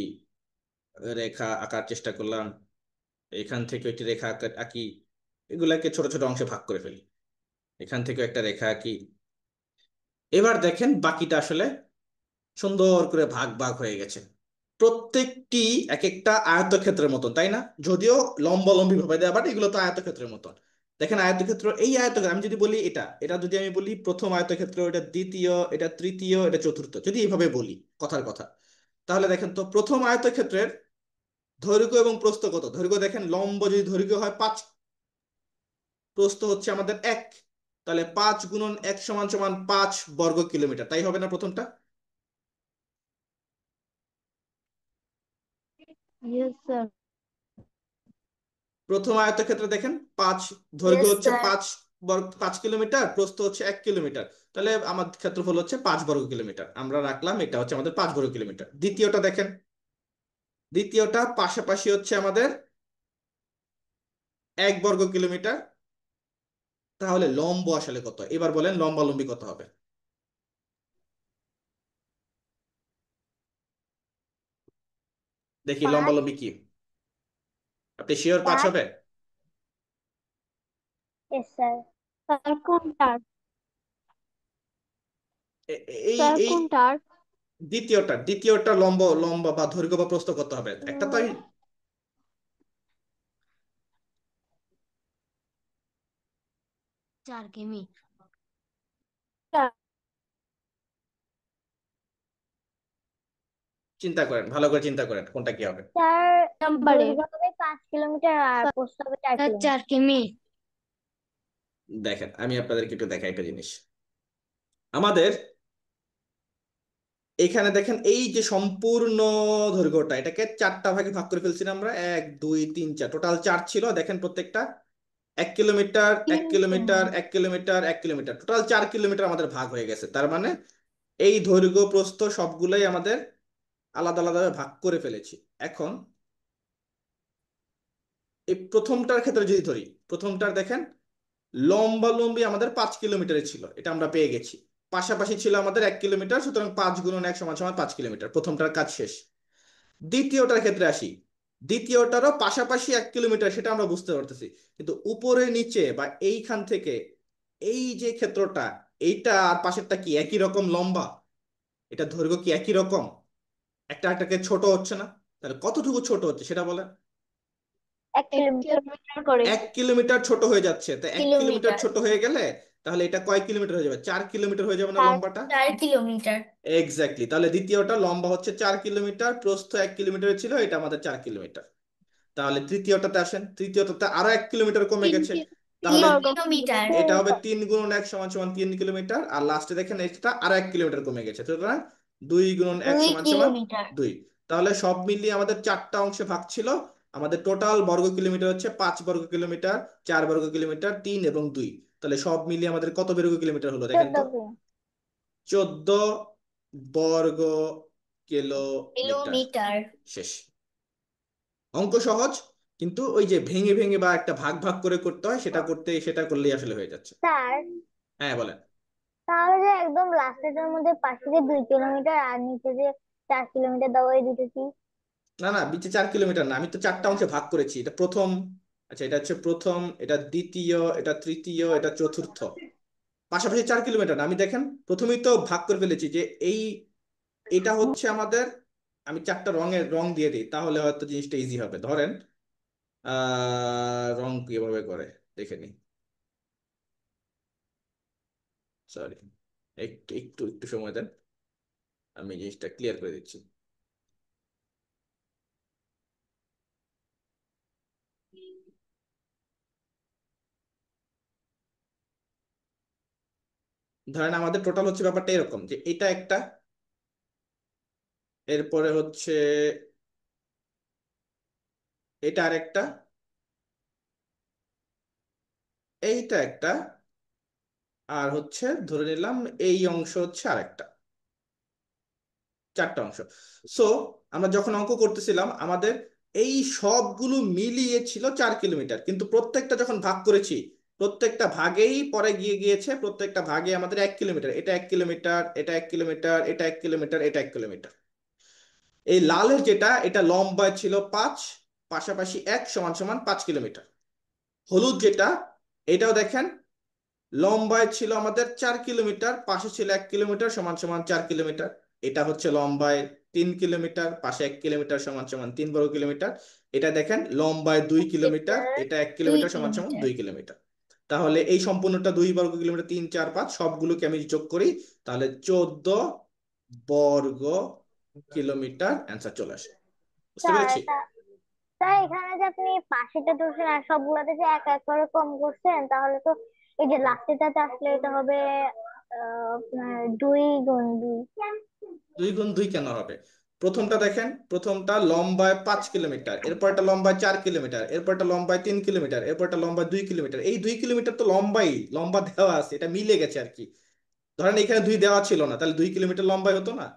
রেখা আঁকার চেষ্টা করলাম, এখান থেকে একটি রেখা আঁকি, এগুলাকে ছোট ছোট অংশে ভাগ করে ফেলি, এখান থেকে একটা রেখা আঁকি। এবার দেখেন বাকিটা আসলে সুন্দর করে ভাগ ভাগ হয়ে গেছে। প্রত্যেকটি এক একটা আয়তক্ষেত্রের মতন, তাই না? যদিও লম্বালম্বি ভাবে দেওয়া, বাট এগুলো তো আয়তক্ষেত্রের মতন। দেখেন আয়তক্ষেত্র, এই আয়তক্ষেত্র আমি যদি বলি এটা এটা যদি আমি বলি প্রথম আয়তক্ষেত্র, এটা দ্বিতীয়, এটা তৃতীয়, এটা চতুর্থ, যদি এইভাবে বলি কথার কথা, তাহলে দেখেন তো প্রথম আয়তক্ষেত্রের দৈর্ঘ্য এবং প্রস্থ কত? দৈর্ঘ্য দেখেন, লম্ব যদি দৈর্ঘ্য হয় 5, প্রস্থ হচ্ছে আমাদের 1, তাহলে 5 গুণন 1 সমান সমান 5 বর্গ কিলোমিটার, তাই হবে না প্রথমটা? Yes sir. প্রথম আয়তক্ষেত্রে দেখেন 5, দৈর্ঘ্য ইয়েস হচ্ছে স্যার। 5 কিলোমিটার, প্রস্থ হচ্ছে 1 কিলোমিটার, তাহলে আমার ক্ষেত্রফল হচ্ছে 5 বর্গ কিলোমিটার, আমরা রাখলাম এটা হচ্ছে আমাদের 5 বর্গ কিলোমিটার। দ্বিতীয়টা দেখেন, দ্বিতীয়টা পাশাপাশি হচ্ছে আমাদের 1 বর্গ কিলোমিটার, তাহলে লম্ব আসলে কত? এবার বলেন লম্বালম্বি কত হবে? দেখি 5। লম্বালম্বি কি, আপনি শিওর 5 হবে? Yes sir. স্যার কোনটার? এ- এই স্যার এই কোনটার? দ্বিতীয়টা লম্ব, লম্বা বা দৈর্ঘ্য বা প্রস্থ কত হবে? একটা তো 4 কিমি। চিন্তা করেন, ভালো করে চিন্তা করেন কোনটা কি হবে। স্যার, নাম্বারে দৈর্ঘ্য হবে 5 কিলোমিটার আর স্যার, প্রস্থ হবে 4 কিমি। 4 কিমি। দেখেন আমি আপনাদেরকে একটু দেখাই একটা জিনিস। আমাদের এখানে দেখেন এই যে সম্পূর্ণ দৈর্ঘ্যটা, এটাকে 4টা ভাগে ভাগ করে ফেলছি না আমরা, 1 2 3 4, টোটাল 4 ছিল। দেখেন প্রত্যেকটা 1 কিলোমিটার, এক 3 কিমি। Kilometre, 1 kilometre, 1 kilometre, total 4 kilometre আমাদের ভাগ হয়ে গেছে। তার মানে এই দৈর্ঘ্য প্রস্থ সবগুলোই আমাদের আলাদা আলাদা ভাগ করে ফেলেছি। এখন এই প্রথমটার ক্ষেত্রে যদি ধরি, প্রথমটার দেখেন লম্বালম্বি আমাদের 5 কিলোমিটারের ছিল, এটা আমরা পেয়ে গেছি। পাশাপাশি ছিল আমাদের 1 কিলোমিটার, সুতরাং 5 গুণন 1 সমান সমান 5 কিলোমিটার, প্রথমটার কাজ শেষ। দ্বিতীয়টার ক্ষেত্রে আসি, দ্বিতীয়টারও পাশাপাশি 1 কিলোমিটার, সেটা আমরা বুঝতে পারতেছি, কিন্তু উপরে নিচে বা এইখান থেকে এই যে ক্ষেত্রটা, এইটা আর পাশেরটা কি একই রকম লম্বা? এটা দৈর্ঘ্য কি একই রকম? একটা একটাকে ছোট হচ্ছে না? তাহলে কতটুকু ছোট হচ্ছে সেটা বলেন। 1 কিলোমিটার। 1 কিলোমিটার করে। 1 কিলোমিটার ছোট হয়ে যাচ্ছে, তো 1 কিলোমিটার কিলোমিটার। ছোট হয়ে গেলে তাহলে এটা কয় কিলোমিটার হয়ে যাবে? 4 কিলোমিটার হয়ে যাবে না স্যার, লম্বাটা? 4 কিলোমিটার। এক্স্যাক্টলি, তাহলে দ্বিতীয়টা লম্বা হচ্ছে 4 কিলোমিটার, প্রস্থ 1 কিলোমিটার ছিল, এটা আমাদের 4 কিলোমিটার। তাহলে তৃতীয়টাতে আসেন, তৃতীয়টাতে আরো 1 কিলোমিটার কমে তিন গেছে, কি- তিন তাহলে বর্গ কিলোমিটার। কিলোমিটার। এটা হবে 3 গুণন 1 সমান সমান 3 কিলোমিটার, আর লাস্টে দেখেন এটা আরো 1 কিলোমিটার কমে গেছে, সুতরাং 2 গুণন 1 দুই সমান সমান কিলোমিটার 2। তাহলে সব মিলিয়ে আমাদের 4টা অংশে ভাগ ছিল, আমাদের টোটাল বর্গ কিলোমিটার হচ্ছে 5 বর্গ কিলোমিটার, 4 বর্গ কিলোমিটার, 3 এবং 2। তাহলে সব মিলিয়ে আমাদের কত বর্গ কিলোমিটার হলো দেখেন 14 তো? কিমি। 14 বর্গ কিলোমিটার। কিলোমিটার। শেষ। অঙ্ক সহজ, কিন্তু ওই যে ভেঙে ভেঙে বা একটা ভাগ ভাগ করে করতে হয়, সেটা করলেই আসলে হয়ে যাচ্ছে। স্যার, হ্যাঁ বলেন। তাহলে যে একদম লাস্টের মধ্যে পাশে যে 2 কিলোমিটার আর নিচে যে 4 কিলোমিটার দেওয়া, এই দুটো কি? না না, বিচে 4 কিলোমিটার না, আমি তো 4টা অংশে ভাগ করেছি। এটা প্রথম, আচ্ছা এটা হচ্ছে প্রথম, এটা দ্বিতীয়, এটা তৃতীয়, এটা চতুর্থ, পাশাপাশি 4 কিলোমিটার না। আমি দেখেন প্রথমেই তো ভাগ করে ফেলেছি যে এটা হচ্ছে আমাদের, আমি 4টা রং দিয়ে দিই, তাহলে হয়তো জিনিসটা ইজি হবে। ধরেন রং কিভাবে করে দেখে নিই, সরি, একটু একটু একটু সময় দেন, আমি জিনিসটা ক্লিয়ার করে দিচ্ছি। ধরেন আমাদের টোটাল হচ্ছে ব্যাপারটা এরকম যে এটা একটা, এরপরে হচ্ছে এটা আরেকটা, এইটা একটা, আর হচ্ছে ধরে নিলাম এই অংশ হচ্ছে আরেকটা, 4টা অংশ। সো আমরা যখন অঙ্ক করতেছিলাম আমাদের এই সবগুলো মিলিয়ে ছিল 4 কিলোমিটার, কিন্তু প্রত্যেকটা যখন ভাগ করেছি, প্রত্যেকটা ভাগেই পরে গিয়েছে, প্রত্যেকটা ভাগে আমাদের 1 কিলোমিটার, এটা 1 কিলোমিটার, এটা 1 কিলোমিটার, এটা 1 কিলোমিটার, এটা 1 কিলোমিটার। এই লালের যেটা, এটা লম্বায় ছিল 5, পাশাপাশি 1 সমান সমান 5 কিলোমিটার। হলুদ যেটা, এটাও দেখেন লম্বায় ছিল আমাদের 4 কিলোমিটার, পাশে ছিল 1 কিলোমিটার, সমান সমান 4 কিলোমিটার। এটা হচ্ছে লম্বায় 3 কিলোমিটার, পাশে 1 কিলোমিটার সমান সমান 3 বর্গ কিলোমিটার। এটা দেখেন লম্বায় 2 কিলোমিটার, মিটার এটা এক দুই কিলোমিটার সমান সমান কিলোমিটার 2 কিলোমিটার। তাহলে এই সম্পূর্ণটা 2 বর্গ কিলোমিটার, 3, 4, 5 সবগুলোকে আমি যোগ করি, তাহলে 14 বর্গ কিলোমিটার অ্যান্সার চলে আসে। বুঝতে স্যার পেরেছি? স্যার এখানে যে আপনি পাশেটা ধরছেন আর সবগুলাতে যে এক এক করে কম করছেন, তাহলে তো এই যে লাস্টেটাতে আসলে এটা হবে আপনার 2 গুণ 2। 2 গুণ 2 কেন হবে? প্রথমটা দেখেন, প্রথমটা লম্বায় 5 কিলোমিটার, এরপরটা লম্বায় 4 কিলোমিটার, এরপরটা লম্বায় 3 কিলোমিটার, এরপরটা লম্বায় 2 কিলোমিটার। এই 2 কিলোমিটার তো লম্বা দেওয়া আছে, এটা মিলে গেছে আর কি। ধরেন এখানে 2 দেওয়া ছিল না, তাহলে 2 কিলোমিটার লম্বায় হতো না।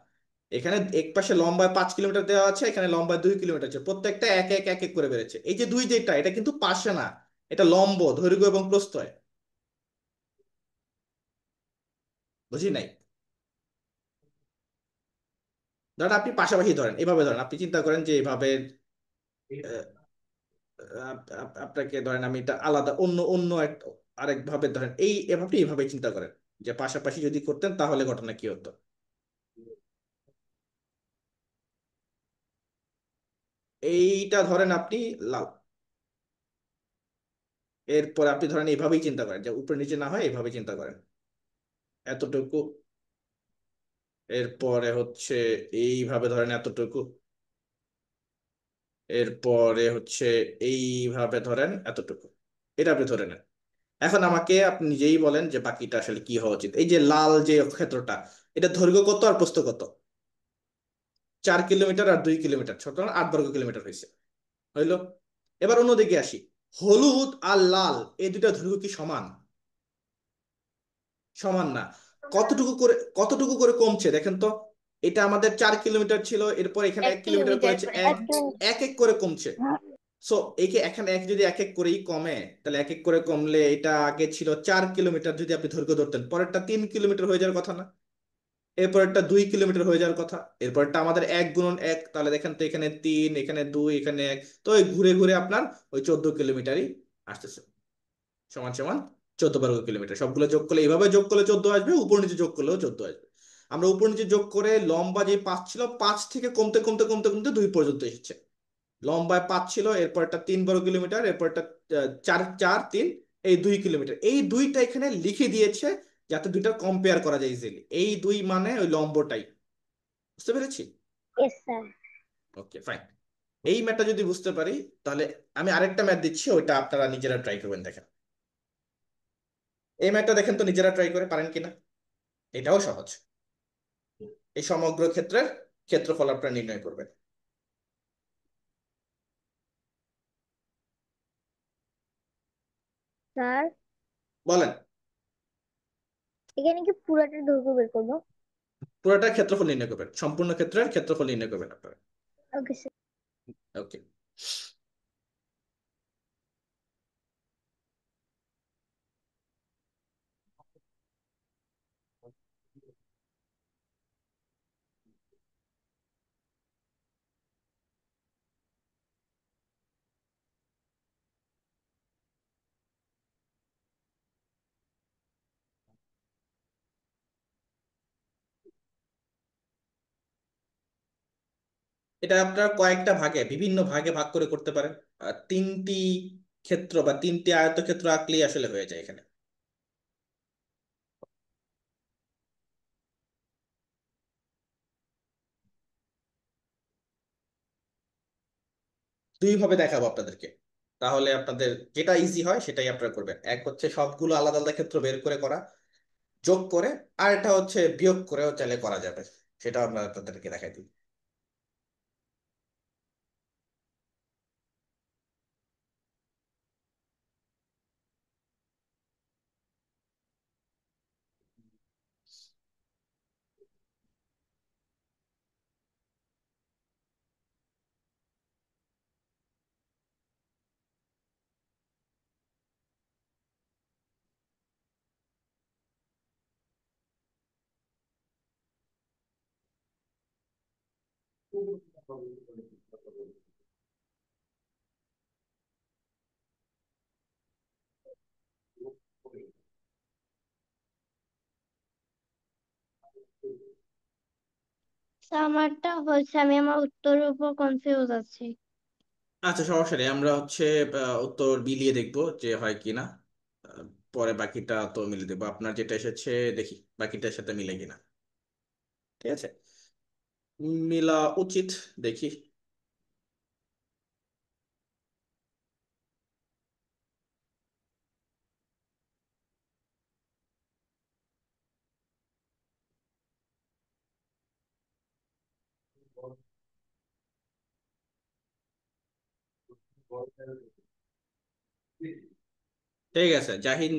এখানে এক পাশে লম্বায় 5 কিলোমিটার দেওয়া আছে, এখানে লম্বায় 2 কিলোমিটার আছে, প্রত্যেকটা এক এক এক এক করে বেড়েছে। এই যে 2 যেটা, এটা কিন্তু পাশে না, এটা লম্ব, দৈর্ঘ্য এবং প্রস্থ। বুঝি নাই? ধরেন আপনি পাশাপাশি ধরেন, এভাবে ধরেন, আপনি চিন্তা করেন যে এভাবে আহ, আপনাকে ধরেন আমি এটা আলাদা অন্য অন্য আরেক ভাবে ধরেন, আপনি এইভাবে চিন্তা করেন যে পাশাপাশি যদি করতেন তাহলে ঘটনা কি হতো। এইটা ধরেন আপনি লাল, এরপর আপনি ধরেন এইভাবেই চিন্তা করেন যে উপরে নিচে না হয়, এইভাবে চিন্তা করেন এতটুকু, এরপরে হচ্ছে এইভাবে ধরেন এতটুকু, এরপরে হচ্ছে এইভাবে ধরেন এতটুকু। এটা আপনি ধরে নেন। এখন আমাকে আপনি নিজেই বলেন যে বাকিটা আসলে কি হওয়া উচিত। এই যে লাল যে ক্ষেত্রটা, এটা দৈর্ঘ্য কত আর প্রস্থ কত? 4 কিলোমিটার আর 2 কিলোমিটার, ছোট 8 বর্গ কিলোমিটার হয়েছে, হইলো। এবার অন্যদিকে আসি, হলুদ আর লাল এই দুটা দৈর্ঘ্য কি সমান? সমান না। কতটুকু করে কমছে দেখেন তো। এটা আমাদের 4 কিলোমিটার ছিল, এরপর এখানে এক 1 কিলোমিটার কিলোমিটার করেছে, করে এক কমছে। এক এক করে কমছে। সো একে এখানে এক যদি এক এক করেই কমে, তাহলে এক এক করে কমলে এটা আগে ছিল 4 কিলোমিটার, যদি আপনি দৈর্ঘ্য ধরতেন, পরেরটা 3 কিলোমিটার হয়ে যাওয়ার কথা না? এরপরটা 2 কিলোমিটার হয়ে যাওয়ার কথা। এরপরটা আমাদের 1 গুণন 1, তাহলে দেখেন তো এখানে 3, এখানে 2, এখানে 1, তো ওই ঘুরে ঘুরে আপনার ওই 14 কিলোমিটারই আসতেছে, সমান সমান 14 বর্গ কিলোমিটার। সবগুলো যোগ করলে, এইভাবে যোগ করলে 14 আসবে, উপর নিচে যোগ করলেও 14 আসবে। আমরা উপর নিচে যোগ করে লম্বা যে 5 ছিল, 5 থেকে কমতে কমতে কমতে কমতে 2 পর্যন্ত এসেছে। লম্বায় 5 ছিল, এরপরটা 3 বর্গ কিলোমিটার, এরপরটা 4, 4, 3, এই 2 কিলোমিটার। এই দুইটা এখানে লিখে দিয়েছে যাতে দুইটা কম্পেয়ার করা যায় ইজিলি। এই দুই মানে ওই লম্বটাই। বুঝতে পেরেছি? Yes sir. Okay, fine. এই ম্যাথটা যদি বুঝতে পারি, তাহলে আমি আরেকটা ম্যাথ দিচ্ছি, ওইটা আপনারা নিজেরা ট্রাই করবেন, দেখেন। এই ম্যাথটা দেখেন তো নিজেরা ট্রাই করে পারেন কিনা। এটাও সহজ। এই সমগ্র ক্ষেত্রের ক্ষেত্রফল আপনারা নির্ণয় করবেন। স্যার বলেন। এখানে কি পুরাটার দৈর্ঘ্য বের করবো? পুরোটার ক্ষেত্রফল নির্ণয় করবেন, সম্পূর্ণ ক্ষেত্রের ক্ষেত্রফল নির্ণয় করবেন আপনারা। Okay sir. ওকে। এটা আপনার কয়েকটা ভাগে, বিভিন্ন ভাগে ভাগ করে করতে পারেন। আর 3টি ক্ষেত্র বা 3টি আয়তক্ষেত্র আঁকলেই আসলে হয়ে যায় এখানে। দুই ভাবে দেখাবো আপনাদেরকে, তাহলে আপনাদের যেটা ইজি হয় সেটাই আপনারা করবেন। এক হচ্ছে সবগুলো আলাদা আলাদা ক্ষেত্র বের করে করা, যোগ করে, আর এটা হচ্ছে বিয়োগ করেও চাইলে করা যাবে, সেটা আমরা আপনাদেরকে দেখাই দিই। আমারটা হচ্ছে আমি আমার উত্তরের উপর কনফিউজ আছি। আচ্ছা, সমস্যা নেই, আমরা হচ্ছে উত্তর মিলিয়ে দেখবো যে হয় কিনা। আহ, পরে বাকিটা তো মিলিয়ে দেবো, আপনার যেটা এসেছে দেখি বাকিটার সাথে মিলে কিনা। ঠিক আছে, মিলা উচিত, দেখি। ঠিক আছে, জাহিন,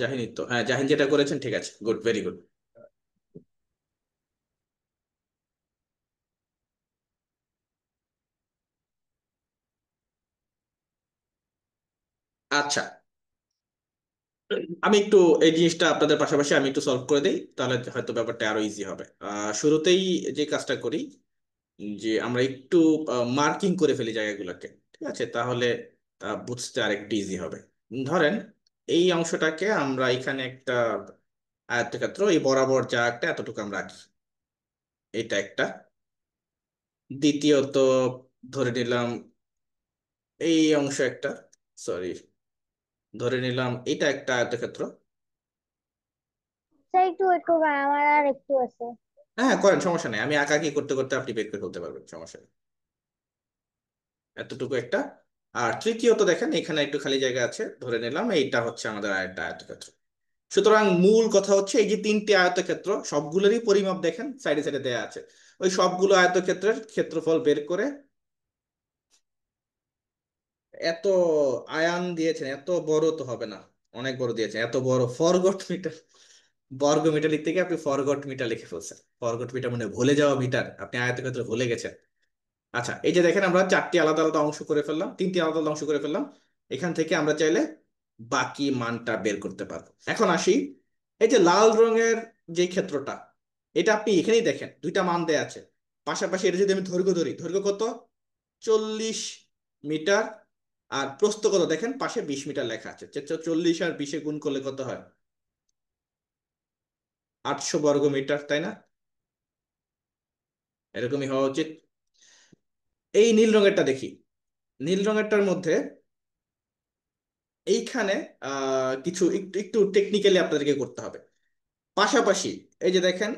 জাহিন তো, হ্যাঁ জাহিন যেটা করেছেন ঠিক আছে, গুড, ভেরি গুড। আচ্ছা, আমি একটু এই জিনিসটা আপনাদের পাশাপাশি আমি একটু সলভ করে দিই, তাহলে হয়তো ব্যাপারটা আরো ইজি হবে। শুরুতেই যে কাজটা করি, যে আমরা একটু মার্কিং করে ফেলি জায়গাগুলোকে, ঠিক আছে, তাহলে বুঝতে আরেকটু ইজি হবে। ধরেন এই অংশটাকে আমরা এখানে একটা আয়তক্ষেত্র, এই বরাবর যা একটা এতটুকু আমরা রাখি, এটা একটা। দ্বিতীয়ত ধরে নিলাম এই অংশ একটা, সরি, ধরে নিলাম এটা একটা আয়তক্ষেত্র। স্যার একটু ওয়েট করবেন, আমার আর একটু আছে। হ্যাঁ করেন, সমস্যা নেই, আমি আঁকাআঁকি করতে করতে আপনি বের করে ফেলতে পারবেন, সমস্যা নেই। এতটুকু একটা। আর তৃতীয়ত দেখেন এখানে একটু খালি জায়গা আছে, ধরে নিলাম এইটা হচ্ছে আমাদের আরেকটা আয়তক্ষেত্র। সুতরাং মূল কথা হচ্ছে এই যে তিনটি আয়তক্ষেত্র সবগুলোরই পরিমাপ দেখেন সাইডে সাইডে দেয়া আছে, ওই সবগুলো আয়তক্ষেত্রের ক্ষেত্রফল বের করে, এত আয়ান দিয়েছেন, এত বড় তো হবে না, অনেক বড় দিয়েছেন, এত বড় ফরগট মিটার, বর্গ মিটার লিখতে গিয়ে আপনি ফরগট মিটার লিখে ফেলছেন। ফরগট মিটার মানে ভুলে যাওয়া মিটার, আপনি আয়তক্ষেত্র ভুলে গেছেন। আচ্ছা, এই যে দেখেন আমরা চারটি আলাদা আলাদা অংশ করে ফেললাম, তিনটি আলাদা আলাদা অংশ করে ফেললাম। এখান থেকে আমরা চাইলে বাকি মানটা বের করতে পারবো। এখন আসি, এই যে লাল রঙের যে ক্ষেত্রটা, এটা আপনি এখানেই দেখেন দুইটা মান দেয়া আছে পাশাপাশি। এটা যদি আমি দৈর্ঘ্য ধরি, দৈর্ঘ্য কত? 40 মিটার। আর প্রস্থ কত দেখেন, পাশে 20 মিটার লেখা আছে। 40 আর 20 গুণ করলে কত হয়? 800 বর্গ মিটার, তাই না? এরকমই হওয়া উচিত। এই নীল রঙেরটা দেখি, নীল রঙেরটার মধ্যে এইখানে কিছু একটু একটু টেকনিক্যালি আপনাদেরকে করতে হবে। পাশাপাশি এই যে দেখেন,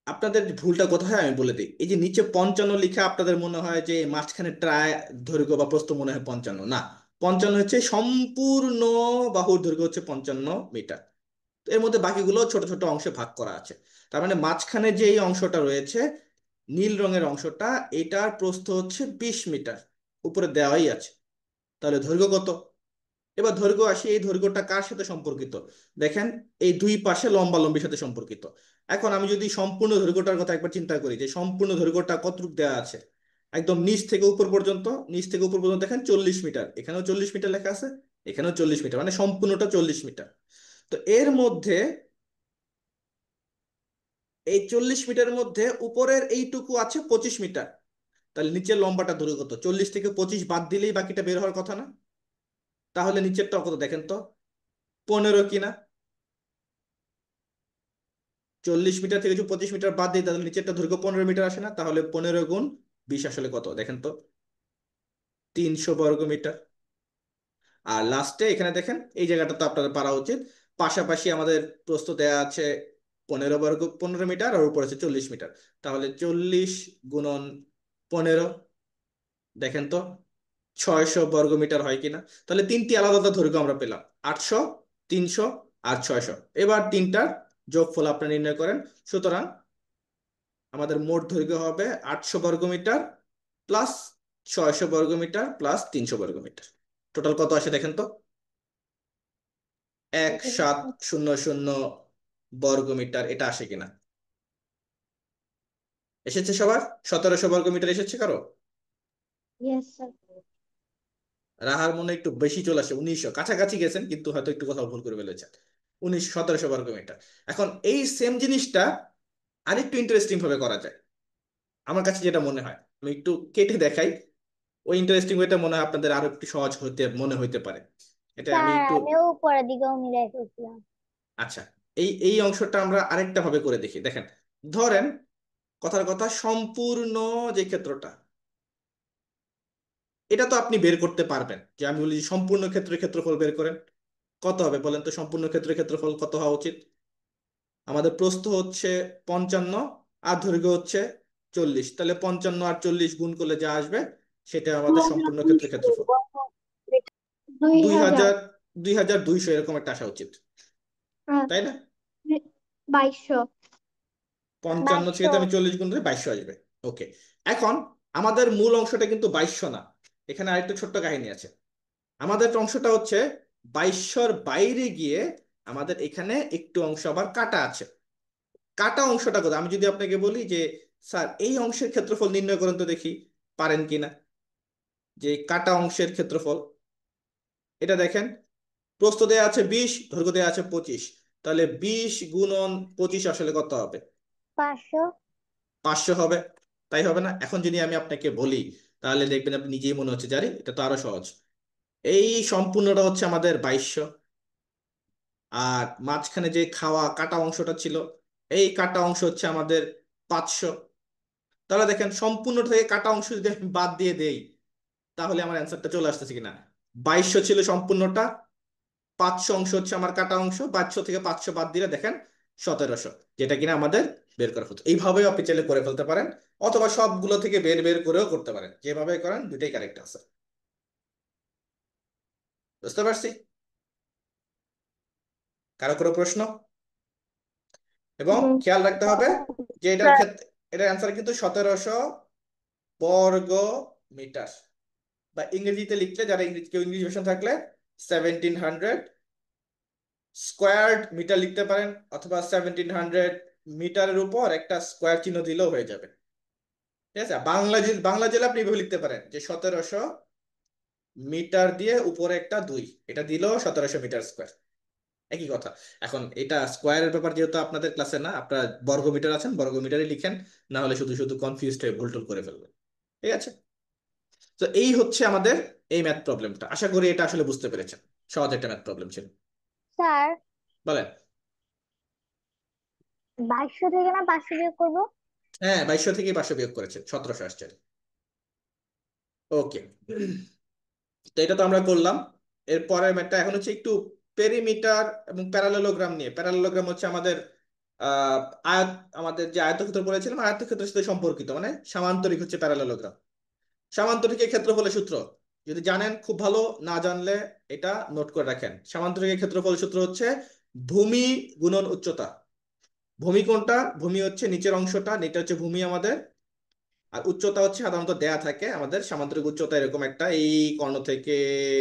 আপনাদের ভুলটা কোথায় আমি বলে দিই। এই যে নিচে 55 লিখা, আপনাদের মনে হয় যে মাঝখানে ট্রায় দৈর্ঘ্য বা প্রস্থ মনে হয় 55, না। 55 হচ্ছে সম্পূর্ণ বাহুর দৈর্ঘ্য হচ্ছে 55 মিটার। তো এর মধ্যে বাকিগুলো ছোট ছোট অংশে ভাগ করা আছে। তার মানে মাঝখানে যে এই অংশটা রয়েছে, নীল রঙের অংশটা, এটার প্রস্থ হচ্ছে 20 মিটার, উপরে দেওয়াই আছে। তাহলে দৈর্ঘ্য কত? এবার দৈর্ঘ্য আসি, এই দৈর্ঘ্যটা কার সাথে সম্পর্কিত? দেখেন এই দুই পাশে লম্বা লম্বির সাথে সম্পর্কিত। এখন আমি যদি সম্পূর্ণ দৈর্ঘ্যটার কথা একবার চিন্তা করি, যে সম্পূর্ণ দৈর্ঘ্যটা কতটুকু দেওয়া আছে, একদম নিচ থেকে উপর পর্যন্ত, নিচ থেকে উপর পর্যন্ত দেখেন 40 মিটার, এখানেও 40 মিটার লেখা আছে, এখানেও 40 মিটার, মানে সম্পূর্ণটা 40 মিটার। তো এর মধ্যে, এই 40 মিটারের মধ্যে উপরের এইটুকু আছে 25 মিটার। তাহলে নিচের লম্বাটা দৈর্ঘ্য কত? 40 থেকে 25 বাদ দিলেই বাকিটা বের হওয়ার কথা না? তাহলে নিচেরটা কত দেখেন তো, 15 কিনা? 40 মিটার থেকে যদি 25 মিটার বাদ দিই, তাহলে নিচেরটা দৈর্ঘ্য 15 মিটার আসে না? তাহলে 15 গুণ 20 আসলে কত দেখেন তো? 300 বর্গ মিটার। আর লাস্টে এখানে দেখেন এই জায়গাটা তো আপনাদের পারা উচিত, পাশাপাশি আমাদের প্রস্থ দেয়া আছে 15 মিটার, আর উপর আছে 40 মিটার। তাহলে 40 গুণন 15, দেখেন তো 600 বর্গ মিটার হয় কিনা? তাহলে তিনটি আলাদা আলাদা দৈর্ঘ্য আমরা পেলাম, 800, 300 আর 600। এবার তিনটার যোগফল আপনি নির্ণয় করেন। সুতরাং আমাদের মোট দৈর্ঘ্য হবে 800 বর্গমিটার প্লাস 600 বর্গমিটার প্লাস 300 বর্গমিটার। টোটাল কত আসে দেখেন তো? 1700 বর্গমিটার, এটা আসে কিনা? এসেছে সবার? 1700 বর্গমিটার এসেছে কারো? Yes sir. রাহার মনে হয় একটু বেশি চলে আসে, 1900, কাছাকাছি গেছেন কিন্তু হয়তো একটু কোথাও ভুল করে ফেলেছেন। 1700 বর্গমিটার। এখন এই সেম জিনিসটা আরেকটু ইন্টারেস্টিং ভাবে করা যায়, আমার কাছে যেটা মনে হয়, আমি একটু কেটে দেখাই। ওই ইন্টারেস্টিং ওয়েটা মনে হয় আপনাদের আরো একটু সহজ হতে মনে হইতে পারে। এটা আমি স্যার একটু, আমিও উপরের দিকেও মিলাই ফেলছিলাম। আচ্ছা, এই এই অংশটা আমরা আরেকটা ভাবে করে দেখি। দেখেন, ধরেন কথার কথা সম্পূর্ণ যে ক্ষেত্রটা, এটা তো আপনি বের করতে পারবেন। যে আমি বলি যে সম্পূর্ণ ক্ষেত্রের ক্ষেত্রফল বের করেন, কত হবে বলেন তো? সম্পূর্ণ ক্ষেত্রের ক্ষেত্রফল কত হওয়া উচিত? আমাদের প্রস্থ হচ্ছে 55 আর দৈর্ঘ্য হচ্ছে 40, তাহলে 55 আর 40 গুণ করলে যা আসবে সেটা আমাদের সম্পূর্ণ ক্ষেত্রের ক্ষেত্রফল। 2000 2200 এরকম একটা আসা উচিত, আর তাই না? 2200। 55 থেকে 2200। তো আমি 40 গুণ করে 2200 আসবে। ওকে, এখন আমাদের মূল অংশটা কিন্তু 2200 না, এখানে আরেকটা ছোট্ট কাহিনী আছে। আমাদের অংশটা হচ্ছে 2200-র বাইরে গিয়ে আমাদের এখানে একটু অংশ আবার কাটা আছে। কাটা অংশটা কোথায়? আমি যদি আপনাকে বলি যে স্যার এই অংশের ক্ষেত্রফল নির্ণয় করুন তো দেখি, পারেন কিনা? যে কাটা অংশের ক্ষেত্রফল, এটা দেখেন, প্রস্থ দেয়া আছে 20, দৈর্ঘ্য দেয়া আছে 25, তাহলে 20 গুণন 25 আসলে কত হবে? 500। 500 হবে, তাই হবে না? এখন যদি আমি আপনাকে বলি, তাহলে দেখবেন আপনি নিজেই মনে হচ্ছে জানি এটা তো আরো সহজ। এই সম্পূর্ণটা হচ্ছে আমাদের 2200, আর মাঝখানে যে খাওয়া কাটা অংশটা ছিল, এই কাটা অংশ হচ্ছে আমাদের 500। তাহলে দেখেন সম্পূর্ণ থেকে কাটা অংশ যদি আমি বাদ দিয়ে দেই, তাহলে আমার অ্যান্সারটা চলে আসতেছে কিনা। 2200 ছিল সম্পূর্ণটা, 500 অংশ হচ্ছে আমার কাটা অংশ, 500 থেকে 500 বাদ দিলে দেখেন 1700, যেটা কিনা আমাদের বের করা হতো। এইভাবেও আপনি চাইলে করে ফেলতে পারেন, অথবা সবগুলো থেকে বের বের করেও করতে পারেন, যেভাবে করেন দুইটাই কারেক্ট আছে। বুঝতে পারছি? কারো কোনো প্রশ্ন? এবং খেয়াল রাখতে হবে যে এটার স্যার, ক্ষেত্রে এটার অ্যান্সার কিন্তু 1700 বর্গ মিটার, বা ইংরেজিতে লিখলে, যারা ইংরেজি কেউ ইংলিশ ভার্সন থাকলে 1700 স্কোয়ার্ড মিটার লিখতে পারেন, অথবা 1700 মিটারের উপর একটা স্কোয়ার চিহ্ন দিলেও হয়ে যাবে। ঠিক আছে, বাংলা জেলা আপনি এভাবে লিখতে পারেন যে 1700 মিটার দিয়ে উপরে একটা 2, এটা দিলেও 1700 মিটার স্কোয়ার, একই কথা। এখন এটা স্কোয়ারের ব্যাপার যেহেতু আপনাদের ক্লাসে না, আপনারা বর্গ মিটার আছেন, বর্গ মিটারে লিখেন, না হলে শুধু শুধু কনফিউজড হয়ে ভুল টুল করে ফেলবেন। ঠিক আছে, তো এই হচ্ছে আমাদের এই ম্যাথ প্রবলেমটা। আশা করি এটা আসলে বুঝতে পেরেছেন, সহজ একটা ম্যাথ প্রবলেম ছিল। স্যার, বলেন। 2200 থেকে না 500 বিয়োগ করবো? হ্যাঁ, 2200 থেকে 500 বিয়োগ করেছে, 1700 আসছে। ওকে, তো এটা তো আমরা করলাম। এর পরের ম্যাথটা এখন হচ্ছে একটু পেরিমিটার এবং প্যারালেলোগ্রাম নিয়ে। প্যারালেলোগ্রাম হচ্ছে আমাদের আহ আয়ত, আমাদের যে আয়তক্ষেত্র বলেছিলাম আয়তক্ষেত্রের সাথে সম্পর্কিত, মানে সামান্তরিক হচ্ছে প্যারালেলোগ্রাম। সামান্তরিকের ক্ষেত্রফলের সূত্র যদি জানেন খুব ভালো, না জানলে এটা নোট করে রাখেন। সামান্তরিকের ক্ষেত্রফলের সূত্র হচ্ছে ভূমি গুণন উচ্চতা। ভূমি কোনটা? ভূমি হচ্ছে নিচের অংশটা, এটা হচ্ছে ভূমি আমাদের। আর উচ্চতা হচ্ছে সাধারণত দেয়া থাকে আমাদের, সামান্তরিক উচ্চতা এরকম একটা, এই কর্ণ থেকে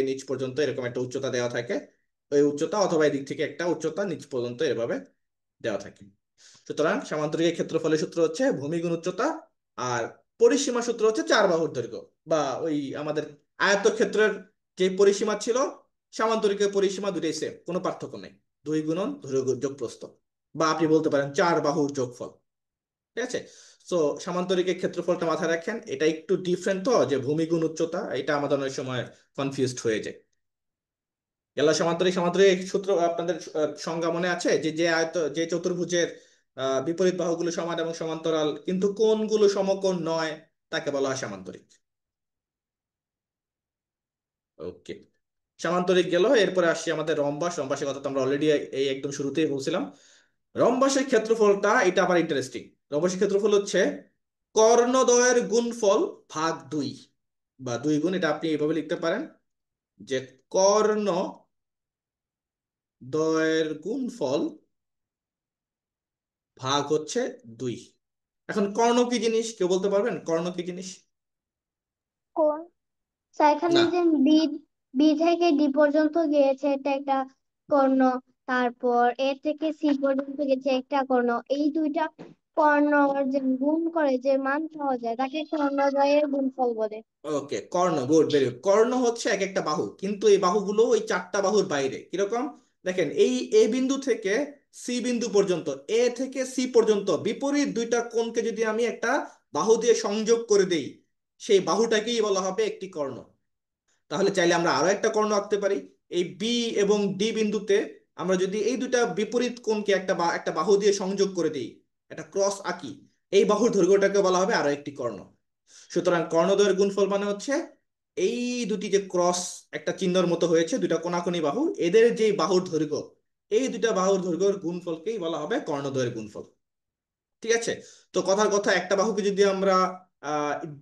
নিচ পর্যন্ত এরকম একটা উচ্চতা দেওয়া থাকে। ওই উচ্চতা, অথবা এই দিক থেকে একটা উচ্চতা নিচ পর্যন্ত এভাবে দেওয়া থাকে। সুতরাং সামান্তরিকের ক্ষেত্রফলের সূত্র হচ্ছে ভূমি গুণ উচ্চতা, আর পরিসীমা সূত্র হচ্ছে 4 বাহুর দৈর্ঘ্য, বা ওই আমাদের আয়তক্ষেত্রের যে পরিসীমা ছিল, সামান্তরিকের পরিসীমা দুটোই সেম, কোনো পার্থক্য নেই, 2 গুণন দৈর্ঘ্য যোগ প্রস্থ, বা আপনি বলতে পারেন 4 বাহুর যোগফল। ঠিক আছে, তো সামান্তরিকের ক্ষেত্রফলটা মাথায় রাখেন, এটা একটু ডিফারেন্ট, তো যে ভূমি গুণ উচ্চতা এটা আমাদের অনেক সময় কনফিউজড হয়ে যায়। এলা সমান্তরিক সামান্তরিক সূত্র আপনাদের সংজ্ঞা মনে আছে? যে যে আয়ত, যে চতুর্ভুজের বিপরীত বাহুগুলো সমান এবং সমান্তরাল কিন্তু কোণগুলো সমকোণ নয়, তাকে বলা হয় সামান্তরিক। ওকে, সামান্তরিক গেল। এরপরে আসছি আমাদের রম্বাস। রম্বাসের কথা তো আমরা অলরেডি এই একদম শুরুতেই বলছিলাম। রম্বাসের ক্ষেত্রফলটা এটা আবার ইন্টারেস্টিং। রম্বাসের ক্ষেত্রফল হচ্ছে কর্ণদ্বয়ের গুণফল ভাগ 2, বা 2 গুণ, এটা আপনি এইভাবে লিখতে পারেন যে কর্ণ দ্বয়ের গুণফল ভাগ হচ্ছে 2। এখন কর্ণ কি জিনিস কেউ বলতে পারবেন? কর্ণ কি জিনিস? কোন? স্যার এখানে না, যে বি, বি থেকে ডি পর্যন্ত গিয়েছে এটা একটা কর্ণ, তারপর এ থেকে সি পর্যন্ত গেছে একটা কর্ণ, এই দুইটা কর্ণ যে গুণ করে যে মান পাওয়া যায় তাকে কর্ণদ্বয়ের গুণফল বলে। ওকে, কর্ণ, গুড, ভেরি গুড। কর্ণ হচ্ছে এক একটা বাহু, কিন্তু এই বাহুগুলো ওই 4টা বাহুর বাইরে। কিরকম? দেখেন, এই এ বিন্দু থেকে সি বিন্দু পর্যন্ত, এ থেকে সি পর্যন্ত বিপরীত দুইটা কোণকে যদি আমি একটা বাহু দিয়ে সংযোগ করে দেই, সেই বাহুটাকেই বলা হবে একটি কর্ণ। তাহলে চাইলে আমরা আরো একটা কর্ণ আঁকতে পারি। এই বি এবং ডি বিন্দুতে আমরা যদি এই দুটা বিপরীত কোণকে একটা বাহু দিয়ে সংযোগ করে দিই, একটা ক্রস আঁকি, এই বাহুর দৈর্ঘ্যটাকে বলা হবে আরো একটি কর্ণ। সুতরাং কর্ণদ্বয়ের গুণফল মানে হচ্ছে এই দুটি যে ক্রস একটা চিহ্নের মতো হয়েছে দুইটা কোনাকুনি বাহু, এদের যে বাহুর দৈর্ঘ্য, এই দুইটা বাহুর দৈর্ঘ্যের গুণফলকেই বলা হবে কর্ণদ্বয়ের গুণফল। ঠিক আছে? তো কথার কথা, একটা বাহুকে যদি আমরা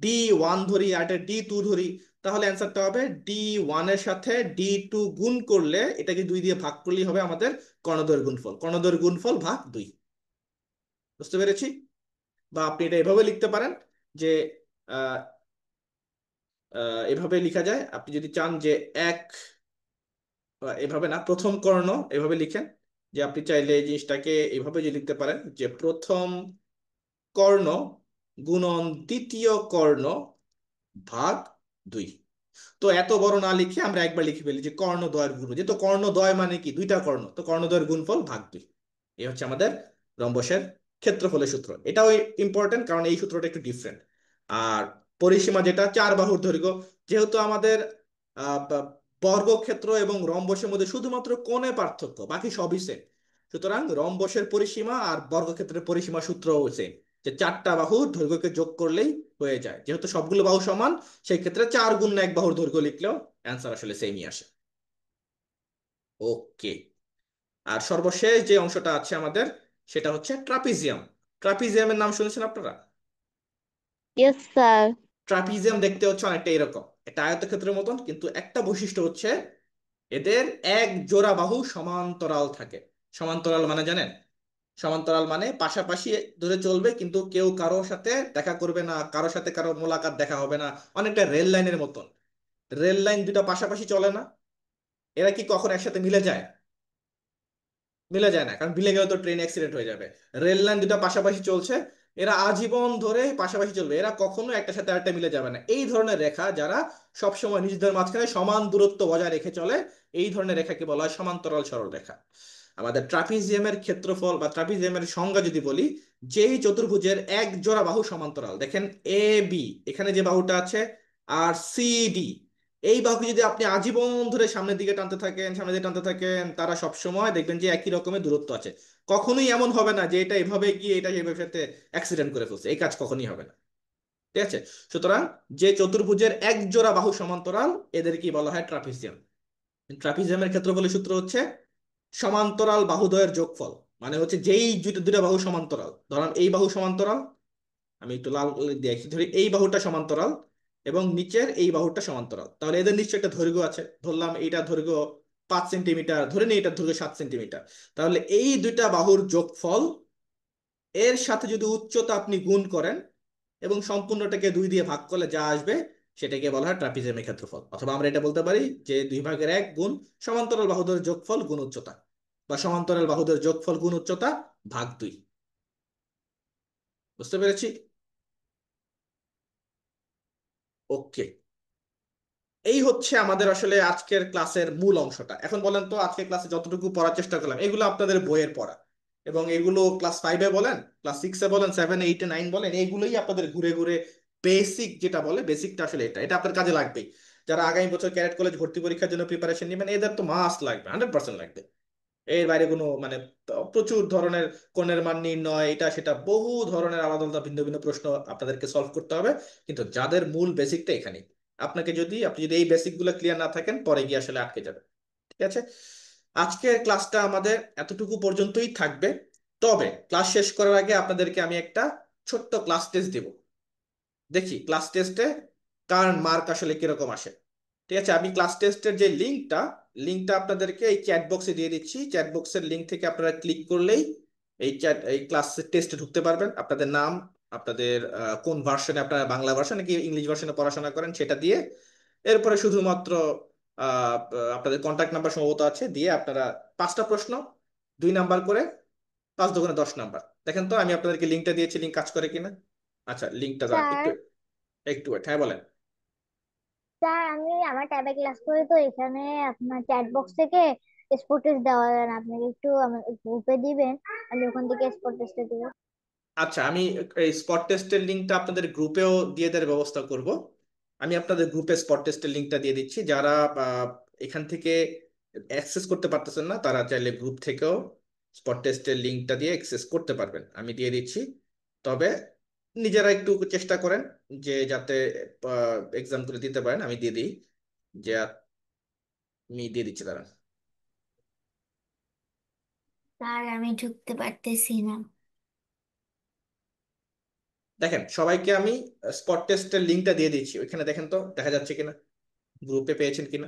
D1 ধরি আর একটা D2 ধরি, তাহলে অ্যান্সারটা হবে D1 এর সাথে D2 গুণ করলে, এটাকে 2 দিয়ে ভাগ করলেই হবে আমাদের কর্ণদ্বয়ের গুণফল। কর্ণদ্বয়ের গুণফল ভাগ 2। বুঝতে পেরেছি? বা আপনি এটা এভাবে লিখতে পারেন যে আহ, এভাবে লিখা যায়, আপনি যদি চান যে এক, এভাবে না, প্রথম কর্ণ এভাবে লিখেন, যে আপনি চাইলে এই জিনিসটাকে এভাবে যে লিখতে পারেন যে প্রথম কর্ণ গুণন দ্বিতীয় কর্ণ ভাগ 2। তো এত বড় না লিখে আমরা একবার লিখে ফেলি যে কর্ণদ্বয়ের গুণ, যেহেতু কর্ণদ্বয় মানে কি দুইটা কর্ণ, তো কর্ণদ্বয়ের গুণফল ভাগ 2। এই হচ্ছে আমাদের রম্বসের ক্ষেত্রফলের সূত্র। এটাও ইম্পর্টেন্ট কারণ এই সূত্রটা একটু ডিফারেন্ট। আর পরিসীমা যেটা 4 বাহুর দৈর্ঘ্য, যেহেতু আমাদের বর্গক্ষেত্র এবং রম্বসের মধ্যে শুধুমাত্র কোণে পার্থক্য, বাকি সবই সেম, সুতরাং রম্বসের পরিসীমা আর বর্গক্ষেত্রের পরিসীমা সূত্র সেম, যে 4টা বাহুর দৈর্ঘ্যকে যোগ করলেই হয়ে যায়। যেহেতু সবগুলো বাহু সমান, সেই ক্ষেত্রে 4 গুণ 1 বাহুর দৈর্ঘ্য লিখলেও অ্যান্সার আসলে সেমই আসে। ওকে। আর সর্বশেষ যে অংশটা আছে আমাদের, সেটা হচ্ছে ট্রাপিজিয়াম। ট্রাপিজিয়ামের নাম শুনেছেন আপনারা? Yes sir. ট্রাপিজিয়াম দেখতে হচ্ছে অনেকটা এরকম, একটা আয়তক্ষেত্রের মতন, কিন্তু একটা বৈশিষ্ট্য হচ্ছে এদের এক জোড়া বাহু সমান্তরাল থাকে। সমান্তরাল মানে জানেন? সমান্তরাল মানে পাশাপাশি ধরে চলবে, কিন্তু কেউ কারোর সাথে দেখা করবে না, কারোর সাথে কারো মোলাকাত দেখা হবে না, অনেকটা রেল লাইনের মতন। রেল লাইন দুটো পাশাপাশি চলে না, এরা কি কখন একসাথে মিলে যায়? মিলে যায় না, কারণ মিলে গেলে তো ট্রেন অ্যাক্সিডেন্ট হয়ে যাবে। রেল লাইন দুটো পাশাপাশি চলছে, এরা আজীবন ধরে পাশাপাশি চলবে, এরা কখনো একটা সাথে আরেকটা মিলে যাবে না। এই ধরনের রেখা যারা সবসময় নিজেদের মাঝখানে সমান দূরত্ব বজায় রেখে চলে, এই ধরনের রেখাকে বলা হয় সমান্তরাল সরল রেখা। আমাদের ট্রাপিজিয়ামের ক্ষেত্রফল বা ট্রাপিজিয়ামের সংজ্ঞা যদি বলি, যেই চতুর্ভুজের এক জোড়া বাহু সমান্তরাল, দেখেন এ বি, এখানে যে বাহুটা আছে, আর সি ডি, এই বাহুকে যদি আপনি আজীবন ধরে সামনের দিকে টানতে থাকেন, সামনের দিকে টানতে থাকেন, তারা সব সময় দেখবেন যে একই রকমের দূরত্ব আছে। কখনোই এমন হবে না যে এটা এভাবে গিয়ে এটা এভাবে সাথে অ্যাক্সিডেন্ট করে ফেলছে, এই কাজ কখনোই হবে না। ঠিক আছে? সুতরাং যে চতুর্ভুজের এক জোড়া বাহু সমান্তরাল, এদের কি বলা হয়? ট্রাপিজিয়াম। ট্রাপিজিয়ামের ক্ষেত্রফলের সূত্র হচ্ছে সমান্তরাল বাহুদ্বয়ের যোগফল। মানে হচ্ছে যেই দুটো দুটো বাহু সমান্তরাল, ধরুন এই বাহু সমান্তরাল, আমি একটু লাল দিয়ে ধরি, এই বাহুটা সমান্তরাল এবং নিচের এই বাহুটা সমান্তরাল, তাহলে এদের নিশ্চয়ই একটা দৈর্ঘ্য আছে। ধরলাম এইটা দৈর্ঘ্য 5 সেন্টিমিটার, ধরে নিই এটা দৈর্ঘ্য 7 সেন্টিমিটার। তাহলে এই দুইটা বাহুর যোগফল এর সাথে যদি উচ্চতা আপনি গুণ করেন এবং সম্পূর্ণটাকে 2 দিয়ে ভাগ করলে যা আসবে, সেটাকে বলা হয় ট্রাপিজিয়ামের ক্ষেত্রফল। অথবা আমরা এটা বলতে পারি যে 2/1 গুণ সমান্তরাল বাহুদের যোগফল গুণ উচ্চতা, বা সমান্তরাল বাহুদের যোগফল গুণ উচ্চতা ভাগ 2। বুঝতে পেরেছি? ওকে। এই হচ্ছে আমাদের আসলে আজকের ক্লাসের মূল অংশটা। এখন বলেন তো, আজকের ক্লাসে যতটুকু পড়ার চেষ্টা করলাম, এগুলো আপনাদের বইয়ের পড়া, এবং এগুলো ক্লাস 5-এ বলেন, ক্লাস 6-এ বলেন, 7, 8, 9 বলেন, এগুলোই আপনাদের ঘুরে ঘুরে বেসিক যেটা বলে, বেসিকটা আসলে এটা এটা আপনার কাজে লাগবেই। যারা আগামী বছর ক্যাডেট কলেজ ভর্তি পরীক্ষার জন্য প্রিপারেশন নেবেন, এদের তো মাস্ট লাগবে, 100% লাগবে। এর বাইরে কোনো মানে প্রচুর ধরনের কোণের মান নির্ণয়, এটা সেটা বহু ধরনের আলাদা আলাদা ভিন্ন ভিন্ন প্রশ্ন আপনাদেরকে সলভ করতে হবে। কিন্তু যাদের মূল বেসিকটা এখানে, আপনি যদি এই বেসিক গুলো ক্লিয়ার না থাকেন, পরে গিয়ে আসলে আটকে যাবে। ঠিক আছে? আজকের ক্লাসটা আমাদের এতটুকু পর্যন্তই থাকবে। তবে ক্লাস শেষ করার আগে আপনাদেরকে আমি একটা ছোট্ট ক্লাস টেস্ট দিব। দেখি ক্লাস টেস্টে কার মার্ক আসলে কিরকম আসে। ঠিক আছে? আমি ক্লাস টেস্টের যে লিঙ্কটা আপনাদেরকে এই চ্যাট বক্সে দিয়ে দিচ্ছি। চ্যাট বক্সের লিঙ্ক থেকে আপনারা ক্লিক করলেই এই ক্লাস টেস্টে ঢুকতে পারবেন। আপনাদের নাম, আপনাদের কোন ভার্সনে, আপনারা বাংলা ভার্সন নাকি ইংলিশ ভার্সনে পড়াশোনা করেন সেটা দিয়ে, এরপরে শুধুমাত্র আহ, আপনাদের কন্ট্যাক্ট নাম্বার সম্ভবত আছে, দিয়ে আপনারা 5টা প্রশ্ন 2 নাম্বার করে, 5 × 10 নাম্বার। দেখেন তো আমি আপনাদেরকে লিঙ্কটা দিয়েছি, লিঙ্ক কাজ করে কিনা। আচ্ছা, লিঙ্কটা দাঁড়ান স্যার, একটু, একটু wait, হ্যাঁ বলেন। স্যার আমি আমার ট্যাবে ক্লাস করি, তো এখানে আপনার চ্যাট বক্স থেকে স্পট টেস্ট দেওয়া যায় না, আপনি একটু আমার গ্রুপে দিবেন, আমি ওখান থেকে স্পট টেস্টে দিব। আচ্ছা, আমি এই স্পট টেস্টের লিঙ্কটা আপনাদের গ্রুপেও দিয়ে দেওয়ার ব্যবস্থা করব। আমি আপনাদের গ্রুপে স্পট টেস্টের লিঙ্কটা দিয়ে দিচ্ছি। যারা এখান থেকে অ্যাক্সেস করতে পারতেছেন না, তারা চাইলে গ্রুপ থেকেও স্পট টেস্টের লিঙ্কটা দিয়ে অ্যাক্সেস করতে পারবেন, আমি দিয়ে দিচ্ছি। তবে নিজেরা একটু চেষ্টা করেন যে যাতে এক্সাম করে দিতে পারেন। আমি দিয়ে দিই, যে আমি দিয়ে দিচ্ছি দাঁড়ান। স্যার আমি ঢুকতে পারতেছি না। দেখেন, সবাইকে আমি স্পট টেস্টের লিঙ্কটা দিয়ে দিচ্ছি, ওইখানে দেখেন তো দেখা যাচ্ছে কিনা, গ্রুপে পেয়েছেন কিনা।